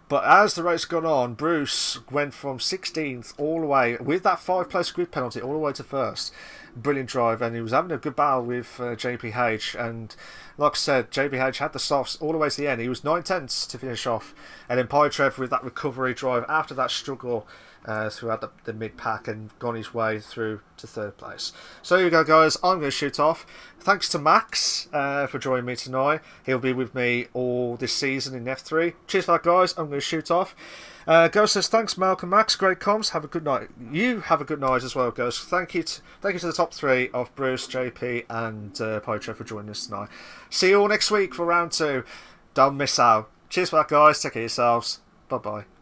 But as the race got on, Bruce went from 16th all the way, with that 5-place grid penalty, all the way to first. Brilliant drive, and he was having a good battle with JPH. And like I said, JPH had the softs all the way to the end. He was 9/10 to finish off. And then Pytrev with that recovery drive after that struggle throughout the mid-pack and gone his way through to third place. So here we go, guys. I'm going to shoot off. Thanks to Max for joining me tonight. He'll be with me all this season in F3. Cheers for that, guys. I'm going to shoot off. Ghost says, thanks, Malc and Max. Great comms. Have a good night. You have a good night as well, Ghost. Thank you to the top three of Bruce, JP, and Pocho for joining us tonight. See you all next week for round 2. Don't miss out. Cheers for that, guys. Take care of yourselves. Bye-bye.